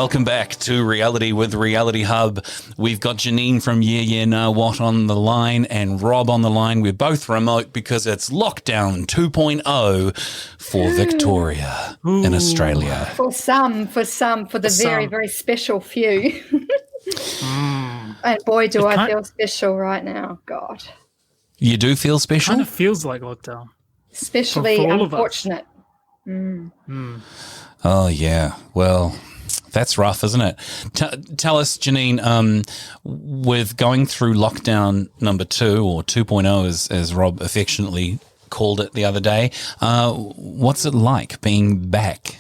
welcome back to Reality with Reality Hub. We've got Jeanene from Yeah Yeah Nah What on the line and Rob on the line. We're both remote because it's lockdown 2.0 for Victoria in Australia. For the very, very special few. And boy, do I feel special right now. God. You do feel special? It kind of feels like lockdown. Especially for unfortunate. Oh, yeah. Well, that's rough, isn't it? Tell us, Jeanene, with going through lockdown number 2 or 2.0, as Rob affectionately called it the other day, what's it like being back?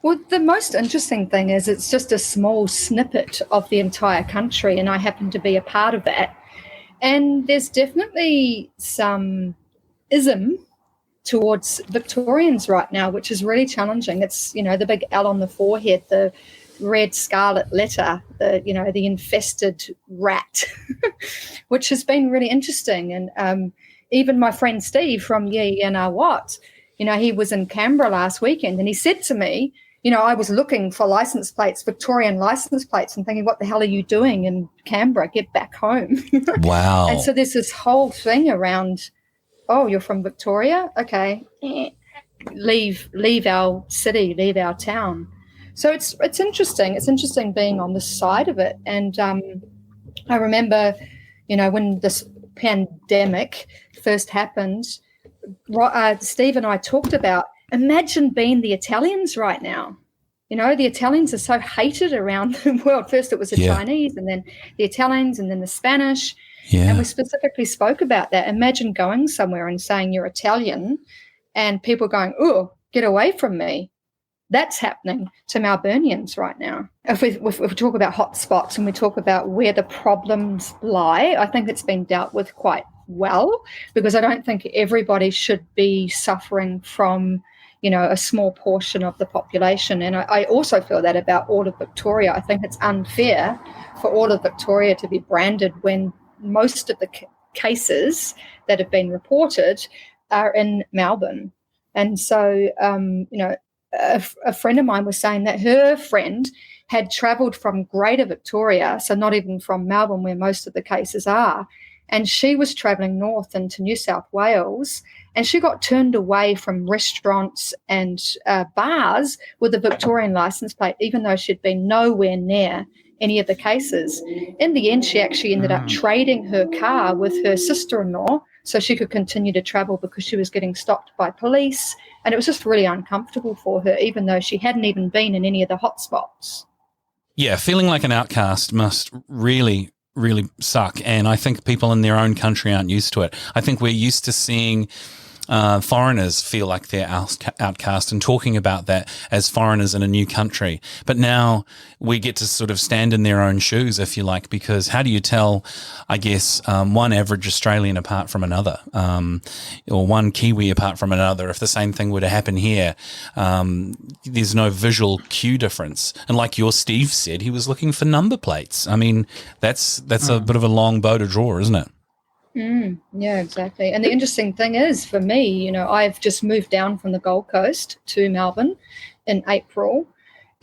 Well, the most interesting thing is it's just a small snippet of the entire country, and I happen to be a part of that. And there's definitely some ism towards Victorians right now, which is really challenging. It's, the big L on the forehead, the red scarlet letter, the infested rat, which has been really interesting. And even my friend Steve from Yeah Yeah Nah What, he was in Canberra last weekend, and he said to me, I was looking for license plates, Victorian license plates, and thinking, what the hell are you doing in Canberra? Get back home. Wow. And so there's this whole thing around, oh, you're from Victoria? Okay. Leave our city, leave our town. So it's interesting. It's interesting being on the side of it. And I remember, when this pandemic first happened, Steve and I talked about, imagine being the Italians right now. The Italians are so hated around the world. First it was the Chinese, and then the Italians, and then the Spanish. Yeah. And we specifically spoke about that. Imagine going somewhere and saying you're Italian and people going, oh, get away from me. That's happening to Melburnians right now. If we talk about hotspots and we talk about where the problems lie, I think it's been dealt with quite well, because I don't think everybody should be suffering from, a small portion of the population. And I also feel that about all of Victoria. I think it's unfair for all of Victoria to be branded when most of the cases that have been reported are in Melbourne. And so, a friend of mine was saying that her friend had travelled from Greater Victoria, so not even from Melbourne where most of the cases are, and she was travelling north into New South Wales, and she got turned away from restaurants and bars with a Victorian licence plate, even though she'd been nowhere near any of the cases. In the end, she actually ended up trading her car with her sister-in-law so she could continue to travel, because she was getting stopped by police, and it was just really uncomfortable for her, even though she hadn't even been in any of the hotspots. Yeah, feeling like an outcast must really suck, and I think people in their own country aren't used to it. I think we're used to seeing foreigners feel like they're outcast and talking about that as foreigners in a new country. But now we get to sort of stand in their own shoes, if you like, because how do you tell, I guess, one average Australian apart from another, or one Kiwi apart from another, if the same thing were to happen here? There's no visual cue difference. And like your Steve said, he was looking for number plates. I mean, that's a bit of a long bow to draw, isn't it? Yeah, exactly. And the interesting thing is, for me, I've just moved down from the Gold Coast to Melbourne in April.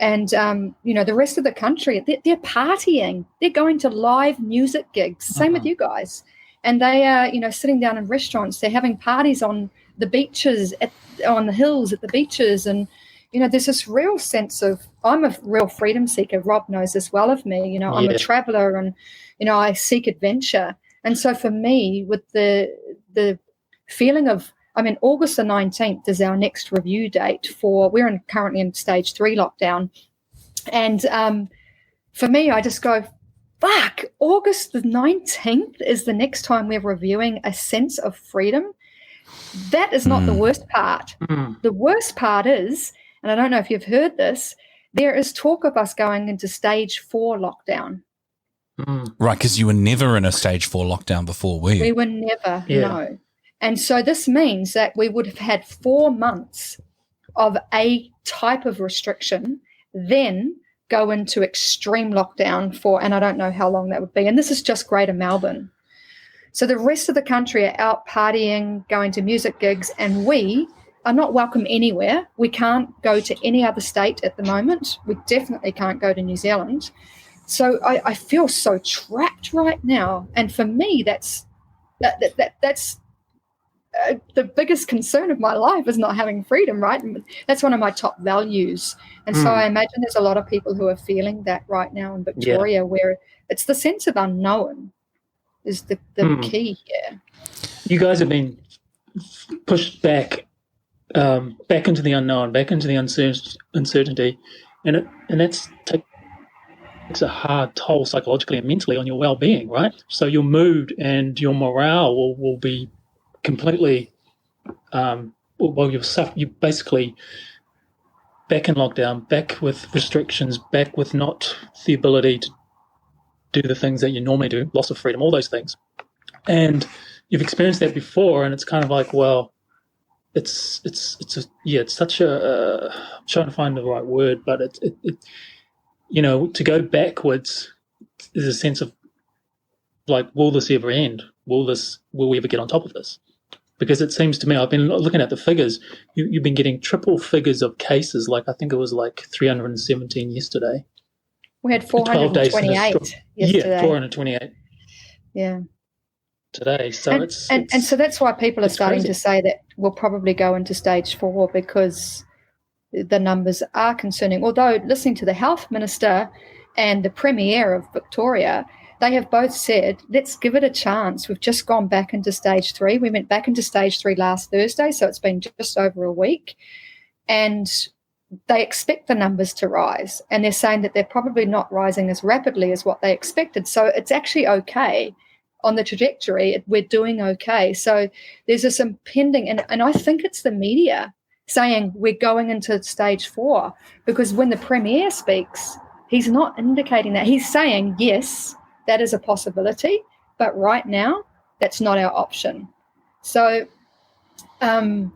And, the rest of the country, they're partying. They're going to live music gigs. Same with you guys. And they are, sitting down in restaurants. They're having parties on the beaches, on the hills at the beaches. And, there's this real sense of, I'm a real freedom seeker. Rob knows this well of me. I'm a traveller, and, I seek adventure. And so for me, with the feeling of, August the 19th is our next review date we're currently in stage 3 lockdown. And for me, I just go, fuck, August the 19th is the next time we're reviewing a sense of freedom. That is not the worst part. The worst part is, and I don't know if you've heard this, there is talk of us going into stage 4 lockdown. Right, because you were never in a stage 4 lockdown before, were you? We were never, no. And so this means that we would have had 4 months of a type of restriction, then go into extreme lockdown and I don't know how long that would be. And this is just Greater Melbourne. So the rest of the country are out partying, going to music gigs, and we are not welcome anywhere. We can't go to any other state at the moment. We definitely can't go to New Zealand. So I feel so trapped right now. And for me, that's the biggest concern of my life is not having freedom, right? And that's one of my top values. And so I imagine there's a lot of people who are feeling that right now in Victoria, where it's the sense of unknown is the key here. You guys have been pushed back into the unknown, back into the uncertainty, and that's takes a hard toll psychologically and mentally on your well-being, right? So your mood and your morale will be completely you basically back in lockdown, back with restrictions, back with not the ability to do the things that you normally do, loss of freedom, all those things. And you've experienced that before, and it's kind of like, well, it's such a I'm trying to find the right word, but it to go backwards is a sense of like, will this ever end? Will we ever get on top of this? Because it seems to me, I've been looking at the figures, you've been getting triple figures of cases, like I think it was like 317 yesterday. We had 428 yesterday. Yeah, 428. Yeah. Today. So and so that's why people are starting crazy to say that we'll probably go into stage 4 because the numbers are concerning. Although listening to the health minister and the premier of Victoria, they have both said, let's give it a chance. We've just gone back into stage 3. We went back into stage 3 last Thursday, so it's been just over a week. And they expect the numbers to rise. And they're saying that they're probably not rising as rapidly as what they expected. So it's actually okay on the trajectory. We're doing okay. So there's this impending, and I think it's the media saying we're going into stage 4, because when the premier speaks, he's not indicating that. He's saying, yes, that is a possibility, but right now, that's not our option. So, I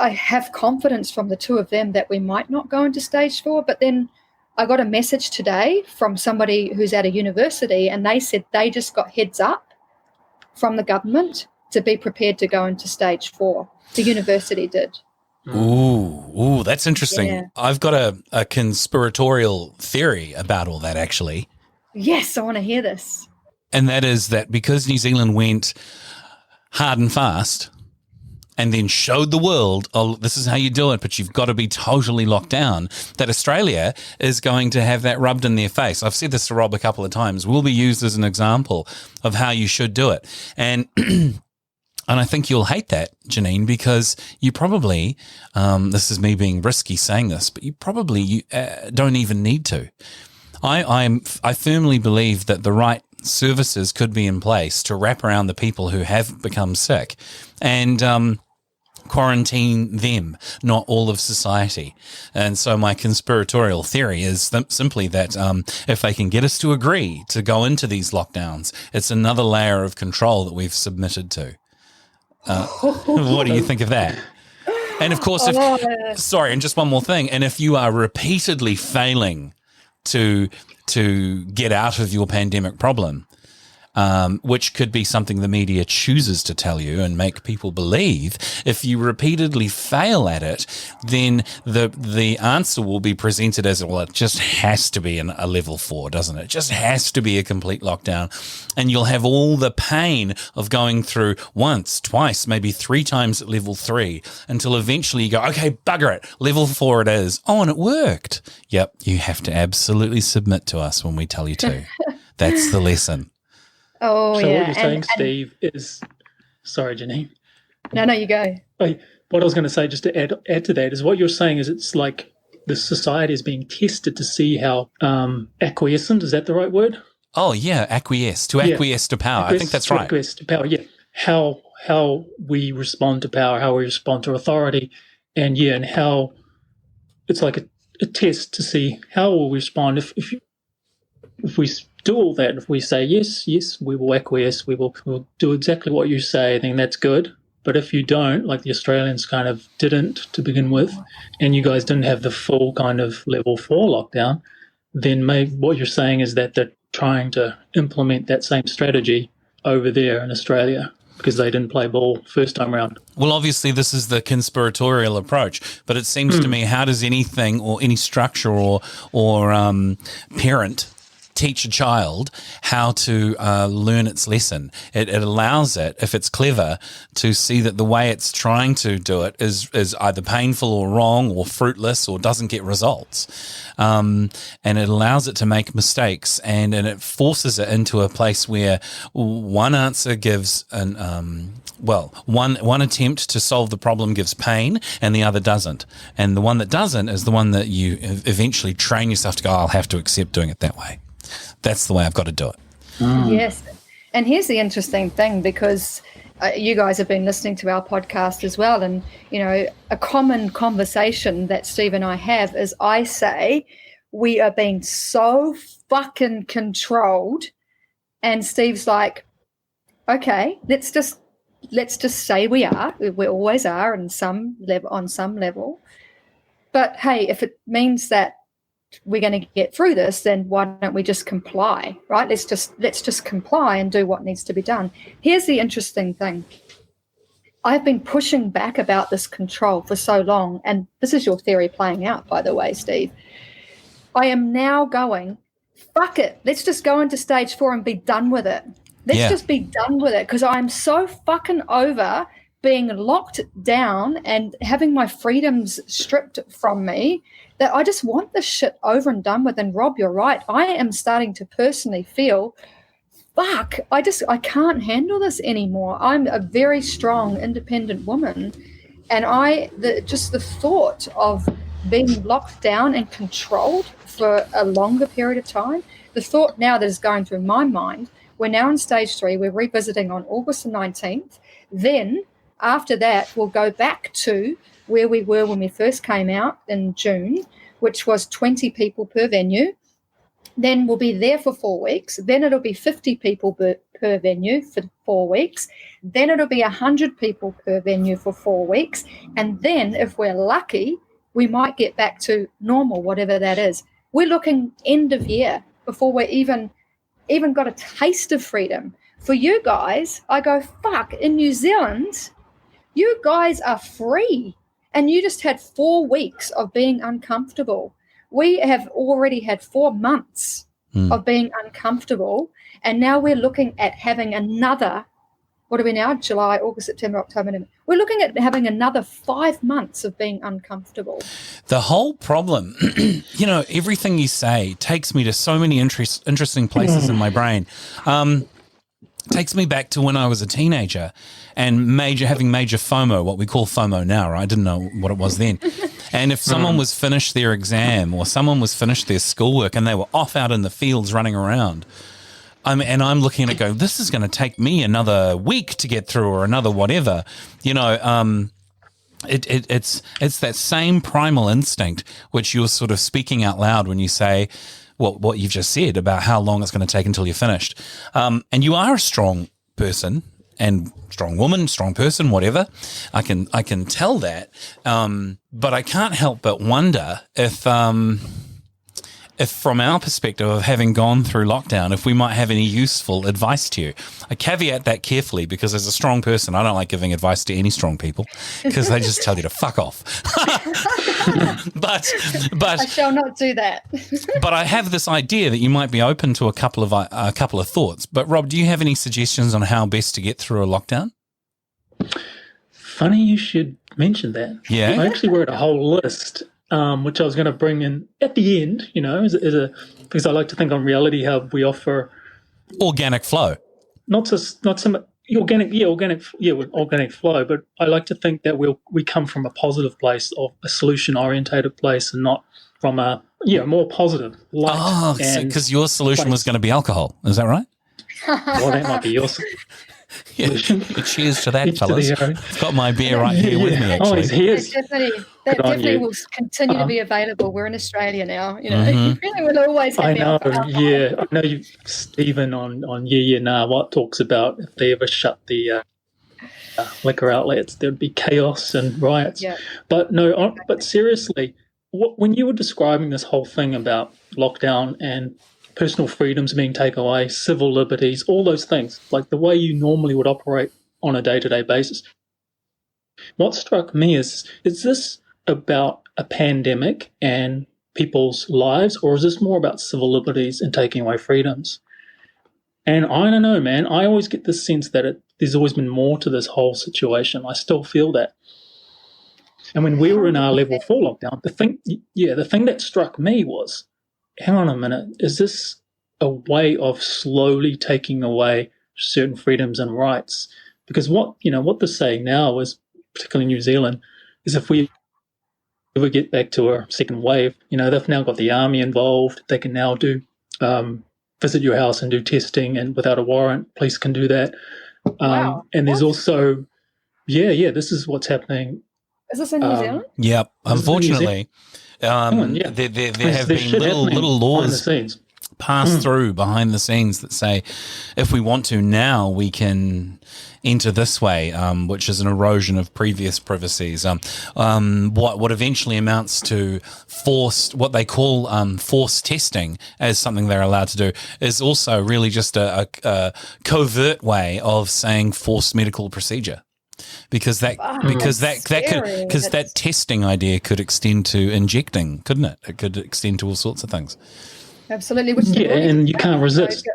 have confidence from the two of them that we might not go into stage 4, but then I got a message today from somebody who's at a university, and they said they just got heads up from the government to be prepared to go into stage 4. The university did. Ooh, that's interesting. Yeah. I've got a conspiratorial theory about all that, actually. Yes, I want to hear this. And that is that because New Zealand went hard and fast and then showed the world, oh, this is how you do it, but you've got to be totally locked down, that Australia is going to have that rubbed in their face. I've said this to Rob a couple of times. We'll be used as an example of how you should do it. And and I think you'll hate that, Jeanene, because you probably, this is me being risky saying this, but you probably don't even need to. I firmly believe that the right services could be in place to wrap around the people who have become sick and quarantine them, not all of society. And so my conspiratorial theory is simply that if they can get us to agree to go into these lockdowns, it's another layer of control that we've submitted to. What do you think of that? And of course, and just one more thing, and if you are repeatedly failing to get out of your pandemic problem, which could be something the media chooses to tell you and make people believe, if you repeatedly fail at it, then the answer will be presented as, well, it just has to be a level 4, doesn't it? It just has to be a complete lockdown. And you'll have all the pain of going through once, twice, maybe 3 times at level 3 until eventually you go, okay, bugger it, level 4 it is. Oh, and it worked. Yep, you have to absolutely submit to us when we tell you to. That's the lesson. Oh, so yeah. what you're saying, Steve, is... Sorry, Jeanene. No, you go. What I was going to say, just to add to that, is what you're saying is it's like the society is being tested to see how acquiescent, is that the right word? Oh, yeah, acquiesce to power. I think that's right. Acquiesce to power, yeah. How we respond to power, how we respond to authority, and how it's like a test to see how we'll respond if we do all that. If we say yes, we will acquiesce, we'll do exactly what you say, then that's good. But if you don't, like the Australians kind of didn't to begin with, and you guys didn't have the full kind of level 4 lockdown, then what you're saying is that they're trying to implement that same strategy over there in Australia. because they didn't play ball first time round. Well, obviously, this is the conspiratorial approach, but it seems to me, how does anything or any structure or parent teach a child how to learn its lesson? It allows it, if it's clever, to see that the way it's trying to do it is either painful or wrong or fruitless or doesn't get results. And it allows it to make mistakes, and it forces it into a place where one answer gives one attempt to solve the problem gives pain and the other doesn't. And the one that doesn't is the one that you eventually train yourself to go, I'll have to accept doing it that way. That's the way I've got to do it. Yes. And here's the interesting thing, because you guys have been listening to our podcast as well. And, a common conversation that Steve and I have is I say we are being so fucking controlled. And Steve's like, okay, let's just say we are. We always are on some level. But, hey, if it means that we're going to get through this, then why don't we just comply, right? Let's just comply and do what needs to be done. Here's the interesting thing. I've been pushing back about this control for so long, and this is your theory playing out, by the way, Steve. I am now going, fuck it, let's just go into stage 4 and be done with it. Let's just be done with it, because I'm so fucking over being locked down and having my freedoms stripped from me that I just want this shit over and done with. And Rob, you're right. I am starting to personally feel, fuck, I can't handle this anymore. I'm a very strong, independent woman. And the thought of being locked down and controlled for a longer period of time, the thought now that is going through my mind, we're now in stage 3, we're revisiting on August the 19th. Then after that, we'll go back to where we were when we first came out in June, which was 20 people per venue. Then we'll be there for 4 weeks. Then it'll be 50 people per venue for 4 weeks. Then it'll be 100 people per venue for 4 weeks. And then, if we're lucky, we might get back to normal, whatever that is. We're looking end of year before we're even got a taste of freedom. For you guys, I go, fuck, in New Zealand, you guys are free. And you just had 4 weeks of being uncomfortable. We have already had 4 months of being uncomfortable. And now we're looking at having another, what are we now? July, August, September, October, November. We're looking at having another 5 months of being uncomfortable. The whole problem, everything you say takes me to so many interesting places in my brain. Takes me back to when I was a teenager and having major FOMO, what we call FOMO now, right? I didn't know what it was then. And if someone was finished their exam or someone was finished their schoolwork and they were off out in the fields running around, I'm looking at it going, this is going to take me another week to get through or another whatever. It's that same primal instinct which you're sort of speaking out loud when you say, what you've just said about how long it's going to take until you're finished. And you are a strong person and strong woman, strong person, whatever. I can tell that. But I can't help but wonder if from our perspective of having gone through lockdown, if we might have any useful advice to you. I caveat that carefully because as a strong person, I don't like giving advice to any strong people because they just tell you to fuck off. but I shall not do that. But I have this idea that you might be open to a couple of thoughts. But Rob, do you have any suggestions on how best to get through a lockdown? Funny you should mention that. Yeah. I actually wrote a whole list, which I was going to bring in at the end, because I like to think on reality how we offer organic flow. Not some organic flow, but I like to think that we come from a positive place, of a solution orientated place, and not from a more positive light. Oh, because your solution was going to be alcohol, is that right? Well, that might be yours. Yeah. Cheers to that, fellas. I've got my beer right here with me, actually. Oh, he's here. That definitely will continue to be available. We're in Australia now. You really will always have alcohol. Yeah. I know you, Stephen, on Yeah Nah What talks about if they ever shut the liquor outlets, there'd be chaos and riots. Yeah. But no, but seriously, when you were describing this whole thing about lockdown and personal freedoms being taken away, civil liberties, all those things, like the way you normally would operate on a day-to-day basis. What struck me is this about a pandemic and people's lives, or is this more about civil liberties and taking away freedoms? And I don't know, man. I always get this sense that there's always been more to this whole situation. I still feel that. And when we were in our level 4 lockdown, the thing that struck me was, hang on a minute, is this a way of slowly taking away certain freedoms and rights? Because what they're saying now is, particularly in New Zealand, is if we ever get back to a second wave, they've now got the army involved. They can now do visit your house and do testing, and without a warrant, police can do that. Wow. And there's also, this is what's happening. Is this in New Zealand? Yeah, unfortunately, there have been little laws passed through behind the scenes that say if we want to now, we can enter this way, which is an erosion of previous privacies. What eventually amounts to what they call forced testing as something they're allowed to do is also really just a covert way of saying forced medical procedure. Because that testing idea could extend to injecting, couldn't it? It could extend to all sorts of things. Absolutely. Which and you can't resist.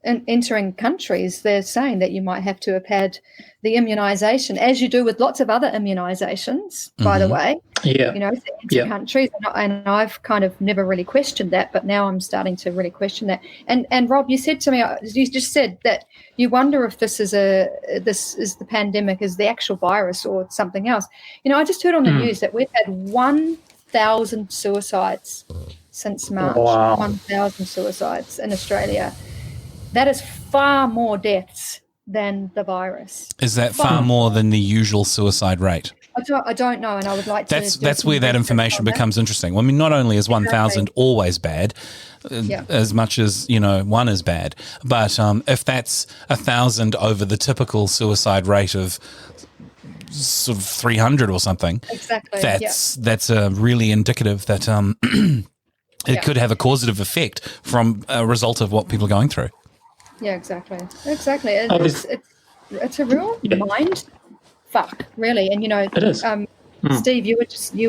In entering countries, they're saying that you might have to have had the immunisation, as you do with lots of other immunisations, by the way. Yeah. To enter countries, and I've kind of never really questioned that, but now I'm starting to really question that. And Rob, you said to me, you just said that you wonder if this is the pandemic, is the actual virus or something else. I just heard on the news that we've had 1,000 suicides since March. Wow. 1,000 suicides in Australia. That is far more deaths than the virus. Is that far more than the usual suicide rate? I don't know, and I would like to. That's where that information becomes interesting. Well, I mean, not only is 1,000 always bad, as much as one is bad, but if that's 1,000 over the typical suicide rate of sort of 300 or something, exactly, that's really indicative that it could have a causative effect from a result of what people are going through. Yeah, exactly. It's a real mind fuck, really. And it is. Steve, you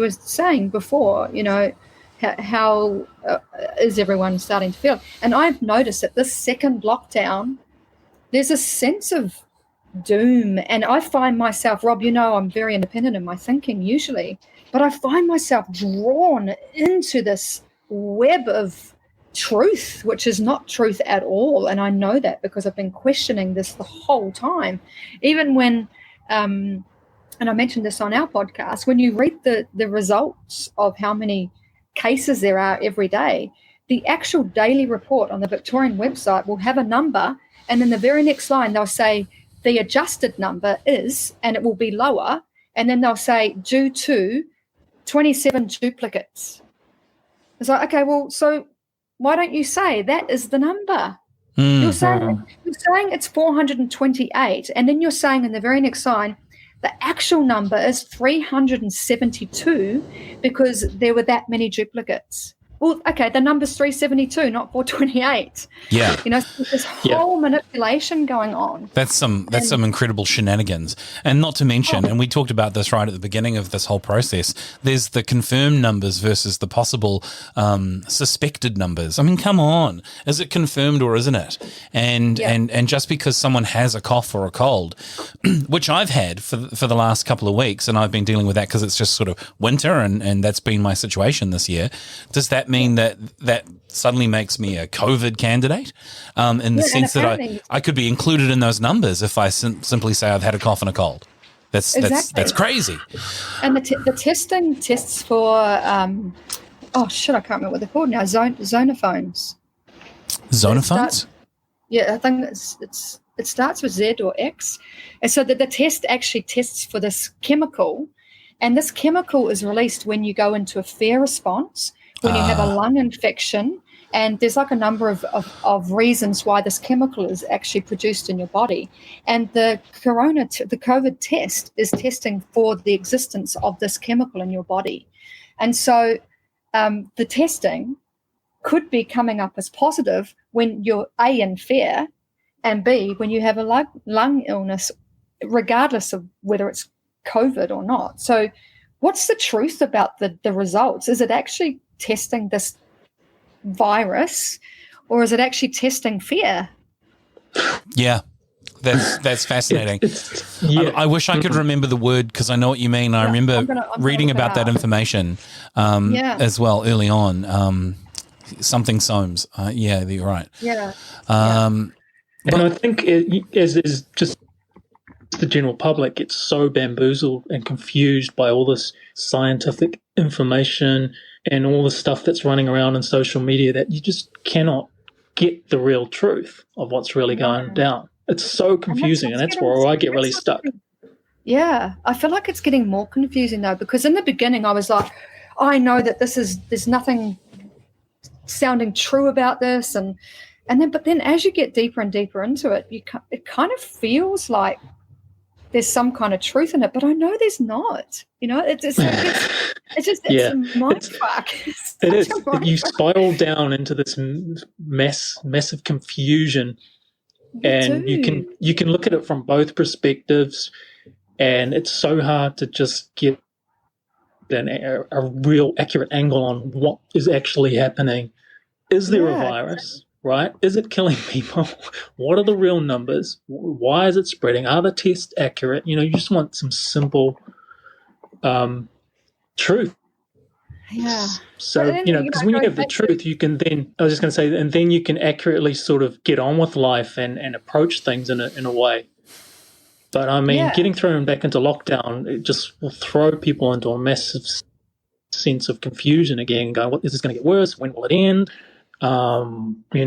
were saying before, how is everyone starting to feel? And I've noticed that this second lockdown, there's a sense of doom, and I find myself, Rob, I'm very independent in my thinking usually, but I find myself drawn into this web of truth, which is not truth at all. And I know that because I've been questioning this the whole time. Even when, and I mentioned this on our podcast, when you read the results of how many cases there are every day, the actual daily report on the Victorian website will have a number, and then the very next line they'll say the adjusted number is, and it will be lower, and then they'll say due to 27 duplicates. It's like, okay, well, so why don't you say that is the number? You're saying it's 428, and then you're saying in the very next line the actual number is 372 because there were that many duplicates. Well, okay, the number's 372, not 428. Yeah. This whole manipulation going on. That's some incredible shenanigans. And not to mention, and we talked about this right at the beginning of this whole process, there's the confirmed numbers versus the possible suspected numbers. I mean, come on. Is it confirmed or isn't it? And just because someone has a cough or a cold, which I've had for the last couple of weeks, and I've been dealing with that because it's just sort of winter and that's been my situation this year, does that mean that suddenly makes me a COVID candidate in the sense that I could be included in those numbers if I simply say I've had a cough and a cold? That's crazy. And the testing tests for I can't remember what they're called now. Zonophones. Zonophones? I think it starts with Z or X, and so the test actually tests for this chemical, and this chemical is released when you go into a fear response, when you have a lung infection, and there's like a number of reasons why this chemical is actually produced in your body. And the COVID test is testing for the existence of this chemical in your body. And so the testing could be coming up as positive when you're A, in fear, and B, when you have a lung illness regardless of whether it's COVID or not. So what's the truth about the results? Is it actually testing this virus, or is it actually testing fear? Yeah. That's fascinating. Yeah. I wish I could remember the word, because I know what you mean. I remember I'm reading gonna look about that information as well early on. Something Soames. Yeah, you're right. Yeah. And I think as is just the general public gets so bamboozled and confused by all this scientific information and all the stuff that's running around in social media that you just cannot get the real truth of what's really going down. It's so confusing, and that's where I get really stuck. Yeah, I feel like it's getting more confusing though, because in the beginning I was like, I know that there's nothing sounding true about this, but then as you get deeper and deeper into it, it kind of feels like there's some kind of truth in it, but I know there's not. It's just a mind fuck. It is. You spiral down into this massive confusion. And you can look at it from both perspectives, and it's so hard to just get a real accurate angle on what is actually happening. Is there a virus, right? Is it killing people? What are the real numbers? Why is it spreading? Are the tests accurate? You just want some simple truth. Yeah. So, because when you have the truth, you can then, I was just going to say, and then you can accurately sort of get on with life and approach things in a way. But I mean, getting thrown back into lockdown, it just will throw people into a massive sense of confusion again, going, what, is this going to get worse? When will it end? Are we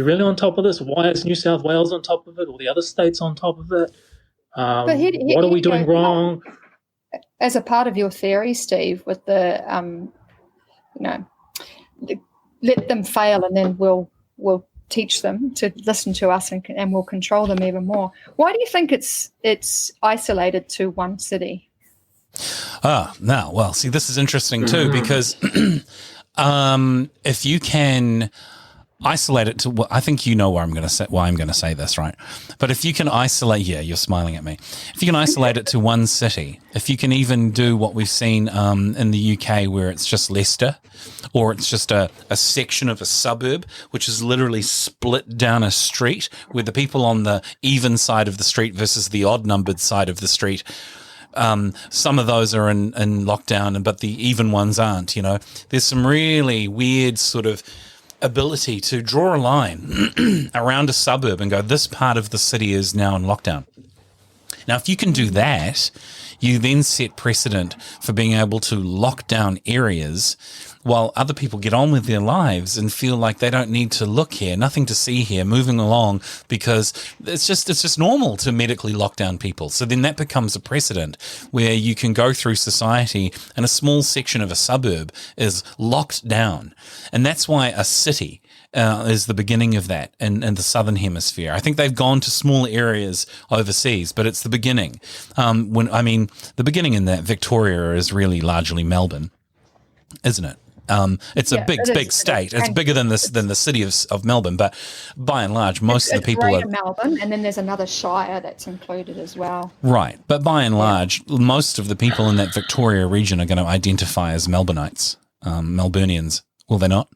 really on top of this? Why is New South Wales on top of it? Or the other states on top of it? What are we doing wrong? As a part of your theory, Steve, with the let them fail and then we'll teach them to listen to us and we'll control them even more. Why do you think it's isolated to one city? Well, see, this is interesting too, because if you can isolate it to, I think you know why I'm going to say this, right? But if you can isolate, you're smiling at me. If you can isolate it to one city, if you can even do what we've seen in the UK, where it's just Leicester, or it's just a section of a suburb, which is literally split down a street, where the people on the even side of the street versus the odd numbered side of the street, some of those are in lockdown, but the even ones aren't. There's some really weird sort of ability to draw a line around a suburb and go, this part of the city is now in lockdown. Now, if you can do that, you then set precedent for being able to lock down areas while other people get on with their lives and feel like they don't need to look here, nothing to see here, moving along, because it's just normal to medically lock down people. So then that becomes a precedent where you can go through society and a small section of a suburb is locked down. And that's why a city is the beginning of that in the Southern Hemisphere. I think they've gone to small areas overseas, but it's the beginning. The beginning in that Victoria is really largely Melbourne, isn't it? It's a big state. It's bigger than the city of Melbourne, but by and large, most of the people are Melbourne, and then there's another shire that's included as well. Right, but by and large, most of the people in that Victoria region are going to identify as Melbourneites, Melburnians. Will they not?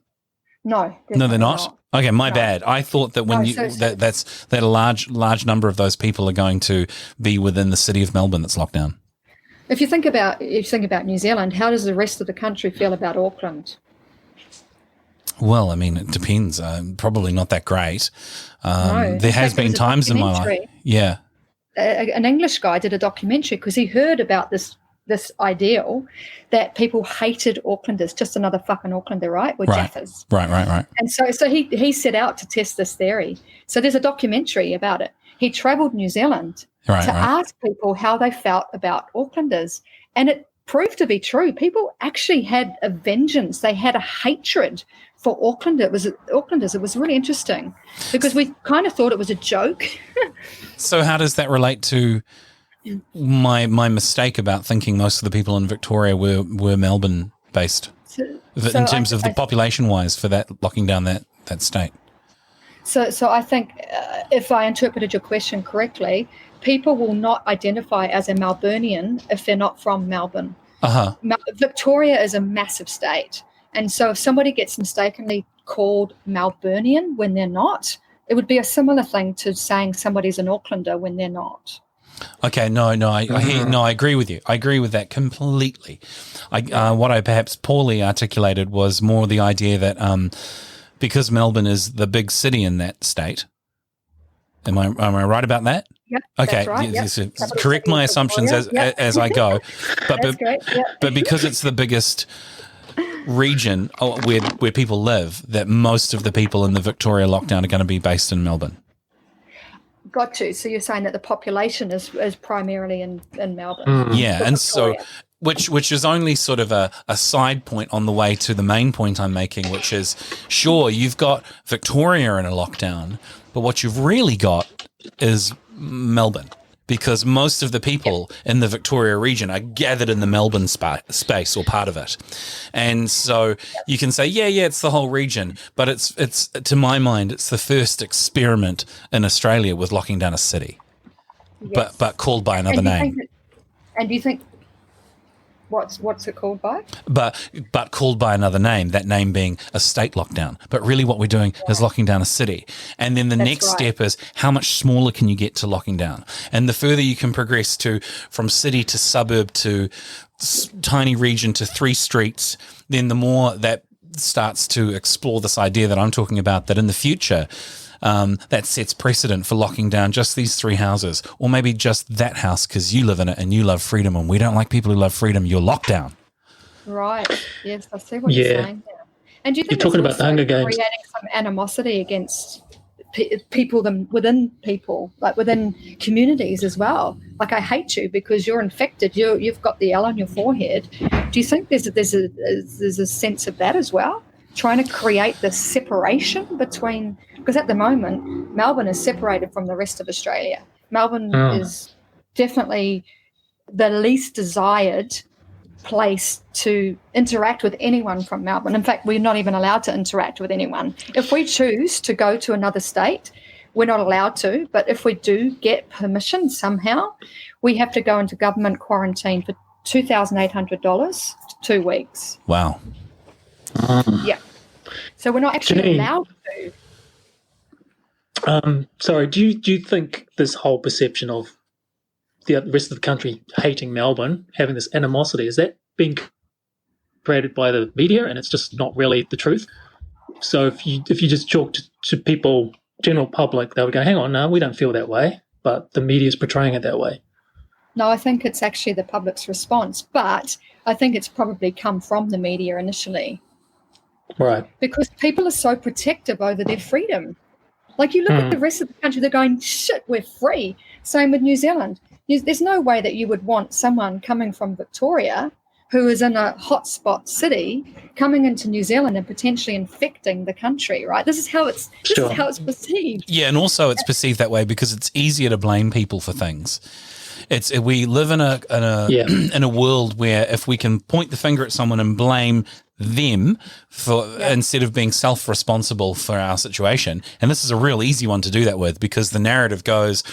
No, they're not. Okay, my bad. I thought that that a large number of those people are going to be within the city of Melbourne that's locked down. If you think about New Zealand, how does the rest of the country feel about Auckland? Well, I mean, it depends. Probably not that great. No, there has been times in my life. Yeah. An English guy did a documentary because he heard about this ideal that people hated Aucklanders, just another fucking Aucklander, right? We're Jaffas. Right. And so he set out to test this theory. So there's a documentary about it. He travelled New Zealand to ask people how they felt about Aucklanders. And it proved to be true. People actually had a vengeance. They had a hatred for Aucklanders. It was really interesting because we kind of thought it was a joke. So how does that relate to my mistake about thinking most of the people in Victoria were Melbourne based in terms of the population wise for that locking down that state? So I think if I interpreted your question correctly, people will not identify as a Melburnian if they're not from Melbourne. Uh-huh. Victoria is a massive state. And so if somebody gets mistakenly called Melburnian when they're not, it would be a similar thing to saying somebody's an Aucklander when they're not. Okay, I agree with you. I agree with that completely. What I perhaps poorly articulated was more the idea that because Melbourne is the big city in that state. Am I right about that? Yep, okay, that's right. Yep. Correct my assumptions as I go. But that's great. Yep. But because it's the biggest region where people live, that most of the people in the Victoria lockdown are going to be based in Melbourne. Got you. So you're saying that the population is primarily in Melbourne. Yeah, and so which is only sort of a side point on the way to the main point I'm making, which is, sure, you've got Victoria in a lockdown, but what you've really got is Melbourne, because most of the people in the Victoria region are gathered in the Melbourne space or part of it. And so you can say, yeah, it's the whole region, but it's to my mind, it's the first experiment in Australia with locking down a city, but called by another name. And do you think what's it called by? But called by another name, that name being a state lockdown. But really what we're doing is locking down a city. And then the next step is, how much smaller can you get to locking down? And the further you can progress from city to suburb to tiny region to 3 streets, then the more that starts to explore this idea that I'm talking about, that in the future that sets precedent for locking down just these 3 houses, or maybe just that house because you live in it and you love freedom, and we don't like people who love freedom. You're locked down. Right. Yes, I see what you're saying. Yeah. And do you think you're talking about the Hunger Games, creating some animosity against people within people, like within communities as well? Like, I hate you because you're infected. You've got the L on your forehead. Do you think there's a sense of that as well? Trying to create this separation between, because at the moment Melbourne is separated from the rest of Australia. Melbourne is definitely the least desired place to interact with anyone from Melbourne. In fact, we're not even allowed to interact with anyone. If we choose to go to another state, we're not allowed to, but if we do get permission somehow, we have to go into government quarantine for $2,800 for 2 weeks. Wow. Yeah. So we're not actually Jeanene, allowed to. Sorry, do you think this whole perception of the rest of the country hating Melbourne, having this animosity, is that being created by the media and it's just not really the truth? So if you just talk to people, general public, they would go, hang on, no, we don't feel that way, but the media is portraying it that way. No, I think it's actually the public's response, but I think it's probably come from the media initially. Right. Because people are so protective over their freedom. Like, you look at the rest of the country, they're going, shit, we're free. Same with New Zealand. There's no way that you would want someone coming from Victoria who is in a hotspot city coming into New Zealand and potentially infecting the country, right? This is how it's perceived. Yeah, and also it's perceived that way because it's easier to blame people for things. We live in a world where if we can point the finger at someone and blame them instead of being self-responsible for our situation, and this is a real easy one to do that with, because the narrative goes,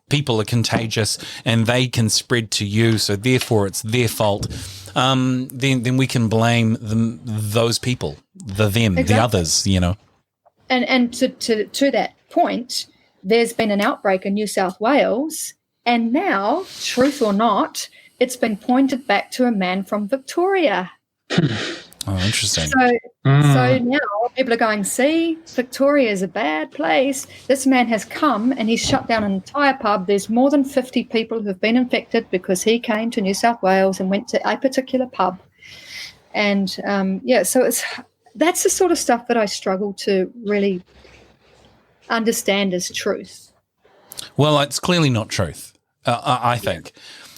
people are contagious and they can spread to you, so therefore it's their fault. Then we can blame those people, the others, you know. And to that point, there's been an outbreak in New South Wales, and now, truth or not, it's been pointed back to a man from Victoria. Oh, interesting. So now people are going, see, Victoria is a bad place. This man has come and he's shut down an entire pub. There's more than 50 people who've been infected because he came to New South Wales and went to a particular pub. And, so that's the sort of stuff that I struggle to really understand as truth. Well, it's clearly not truth, I think.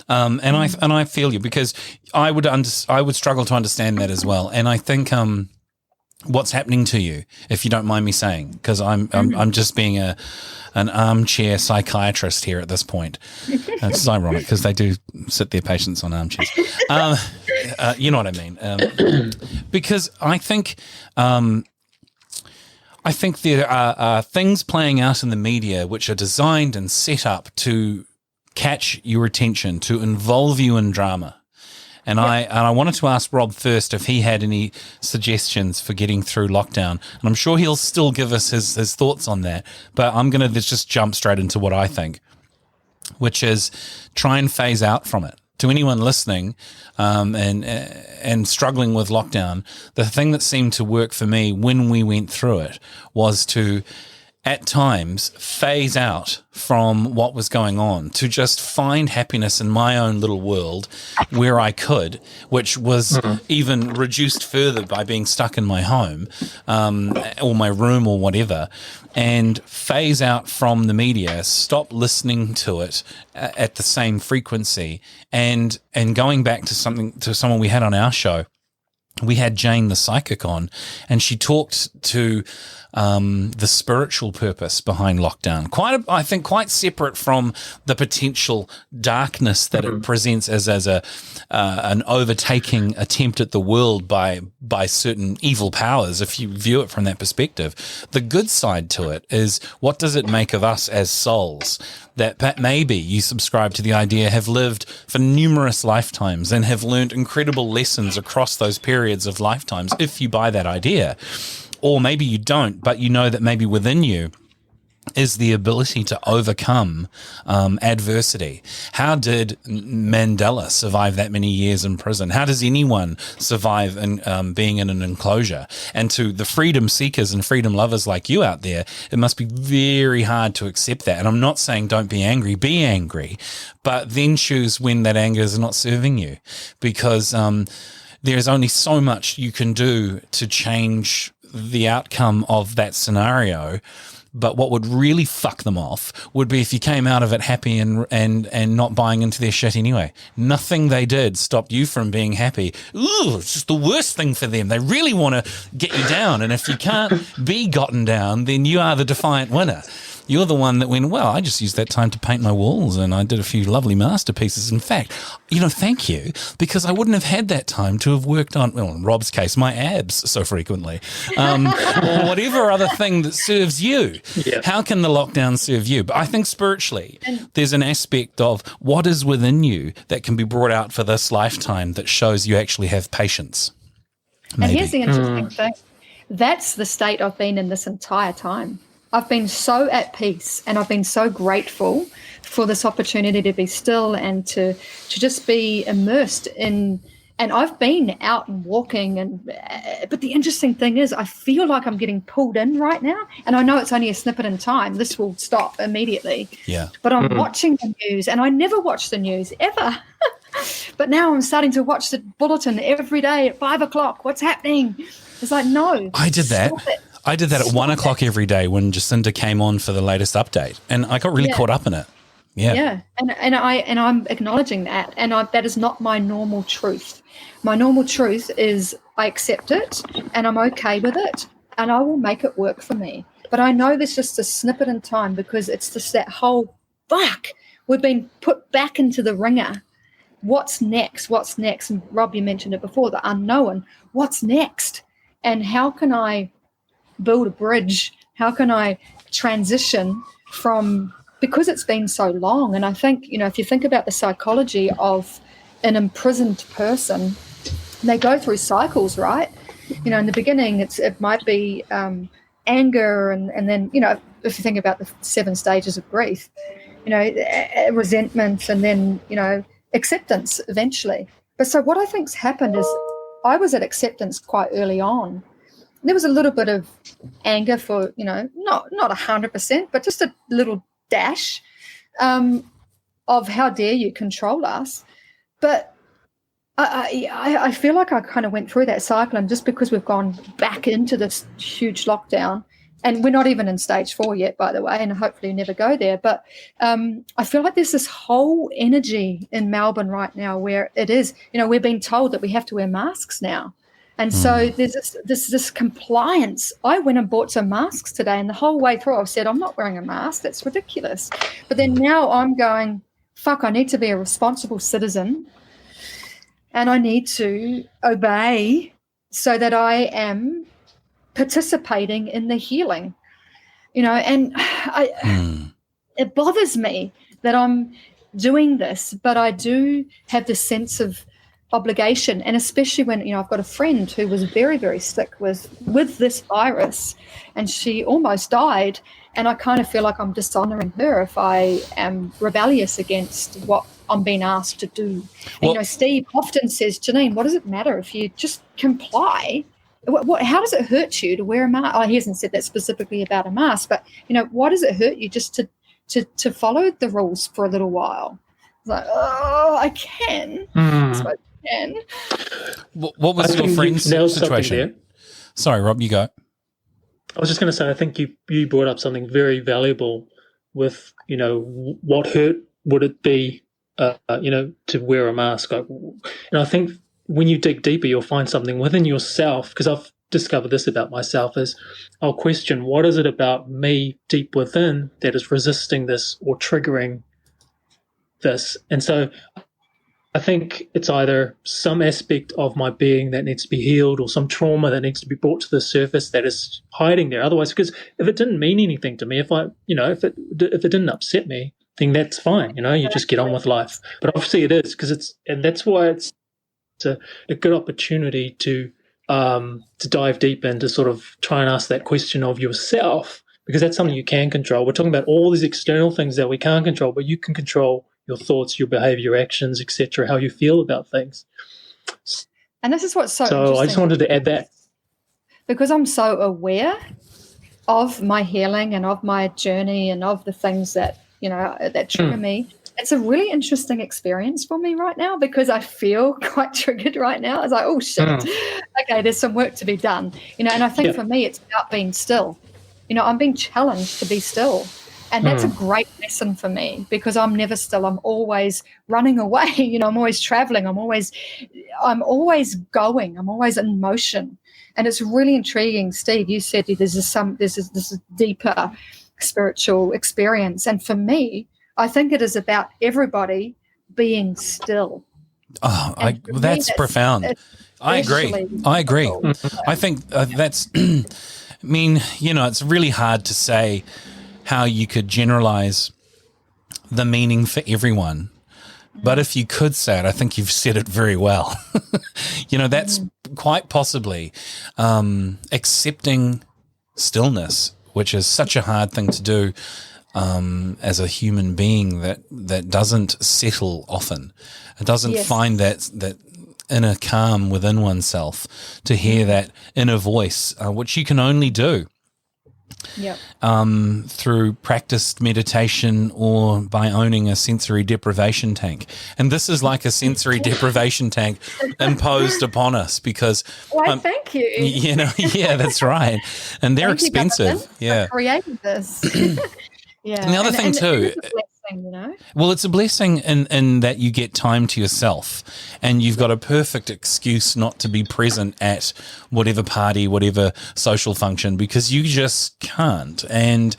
And I feel you, because I would struggle to understand that as well. And I think what's happening to you, if you don't mind me saying, because I'm just being an armchair psychiatrist here at this point. It's ironic because they do sit their patients on armchairs. You know what I mean? Because I think there are things playing out in the media which are designed and set up to catch your attention, to involve you in drama. And I wanted to ask Rob first if he had any suggestions for getting through lockdown. And I'm sure he'll still give us his thoughts on that. But I'm going to just jump straight into what I think, which is try and phase out from it. To anyone listening and struggling with lockdown, the thing that seemed to work for me when we went through it was to, at times, phase out from what was going on, to just find happiness in my own little world where I could, which was even reduced further by being stuck in my home or my room or whatever, and phase out from the media, stop listening to it at the same frequency, and going back to someone we had on our show. We had Jane the psychic on, and she talked to the spiritual purpose behind lockdown. I think quite separate from the potential darkness that it presents as an overtaking attempt at the world by certain evil powers. If you view it from that perspective, the good side to it is, what does it make of us as souls? That maybe you subscribe to the idea, have lived for numerous lifetimes and have learned incredible lessons across those periods of lifetimes, if you buy that idea. Or maybe you don't, but you know that maybe within you is the ability to overcome adversity. How did Mandela survive that many years in prison? How does anyone survive in being in an enclosure? And to the freedom seekers and freedom lovers like you out there, it must be very hard to accept that. And I'm not saying don't be angry, but then choose when that anger is not serving you, because there's only so much you can do to change the outcome of that scenario. But what would really fuck them off would be if you came out of it happy and not buying into their shit anyway. Nothing they did stopped you from being happy. Ooh, it's just the worst thing for them. They really want to get you down. And if you can't be gotten down, then you are the defiant winner. You're the one that went, well, I just used that time to paint my walls and I did a few lovely masterpieces. In fact, thank you, because I wouldn't have had that time to have worked on, well, in Rob's case, my abs so frequently, or whatever other thing that serves you. Yeah. How can the lockdown serve you? But I think spiritually, there's an aspect of what is within you that can be brought out for this lifetime that shows you actually have patience. Maybe. And here's the interesting thing. That's the state I've been in this entire time. I've been so at peace, and I've been so grateful for this opportunity to be still and to just be immersed in. And I've been out and walking, but the interesting thing is, I feel like I'm getting pulled in right now, and I know it's only a snippet in time. This will stop immediately. Yeah. But I'm watching the news, and I never watch the news ever. But now I'm starting to watch the bulletin every day at 5:00. What's happening? It's like, no. I did that. I did that at 1:00 every day when Jacinda came on for the latest update, and I got really caught up in it. Yeah, and I'm acknowledging that, and that is not my normal truth. My normal truth is I accept it, and I'm okay with it, and I will make it work for me. But I know there's just a snippet in time, because it's just that whole fuck. We've been put back into the ringer. What's next? What's next? And Rob, you mentioned it before, the unknown. What's next? And how can I build a bridge? How can I transition from, because it's been so long? And I think, if you think about the psychology of an imprisoned person, they go through cycles, right? In the beginning, it might be anger, and then, if you think about the 7 stages of grief, resentment, and then, acceptance eventually. But so what I think's happened is I was at acceptance quite early on. There was a little bit of anger for, not 100%, but just a little dash of how dare you control us. But I feel like I kind of went through that cycle, and just because we've gone back into this huge lockdown, and we're not even in stage 4 yet, by the way, and hopefully never go there. But I feel like there's this whole energy in Melbourne right now where it is, we're being told that we have to wear masks now. And so there's this compliance. I went and bought some masks today, and the whole way through I've said, I'm not wearing a mask. That's ridiculous. But then now I'm going, fuck, I need to be a responsible citizen, and I need to obey so that I am participating in the healing, and it bothers me that I'm doing this, but I do have the sense of obligation, and especially when, I've got a friend who was very, very sick with this virus, and she almost died, and I kind of feel like I'm dishonoring her if I am rebellious against what I'm being asked to do. And, Steve often says, Jeanene, what does it matter if you just comply? How does it hurt you to wear a mask? Oh, he hasn't said that specifically about a mask, but, why does it hurt you just to follow the rules for a little while? It's like, oh, I can. So I can. What was your friend's situation? Sorry, Rob, you go. I was just going to say, I think you brought up something very valuable with, what hurt would it be, to wear a mask. And I think when you dig deeper, you'll find something within yourself, because I've discovered this about myself, is I'll question, what is it about me deep within that is resisting this or triggering this? And so I think it's either some aspect of my being that needs to be healed, or some trauma that needs to be brought to the surface that is hiding there. Otherwise, because if it didn't mean anything to me, if it didn't upset me, then that's fine. You just get on with life. But obviously it is, and that's why it's a good opportunity to dive deep and to sort of try and ask that question of yourself, because that's something you can control. We're talking about all these external things that we can't control, but you can control your thoughts, your behavior, your actions, etc., how you feel about things. And this is what's so interesting. I just wanted to add that. Because I'm so aware of my healing and of my journey and of the things that, that trigger me, it's a really interesting experience for me right now, because I feel quite triggered right now. It's like, oh, shit. Okay, there's some work to be done. And I think for me it's about being still. I'm being challenged to be still. And that's a great lesson for me, because I'm never still. I'm always running away. I'm always traveling. I'm always going. I'm always in motion. And it's really intriguing. Steve, you said there's this deeper spiritual experience. And for me, I think it is about everybody being still. Oh, that's profound. I agree. I think that's, it's really hard to say how you could generalize the meaning for everyone. But if you could say it, I think you've said it very well. That's quite possibly accepting stillness, which is such a hard thing to do as a human being that doesn't settle often. It doesn't find that inner calm within oneself, to hear that inner voice, which you can only do through practiced meditation or by owning a sensory deprivation tank. And this is like a sensory deprivation tank imposed upon us, because thank you. Yeah, that's right. And they're expensive. For creating this. Yeah. And the other thing too, it's a blessing, well, it's a blessing in that you get time to yourself, and you've got a perfect excuse not to be present at whatever party, whatever social function, because you just can't. And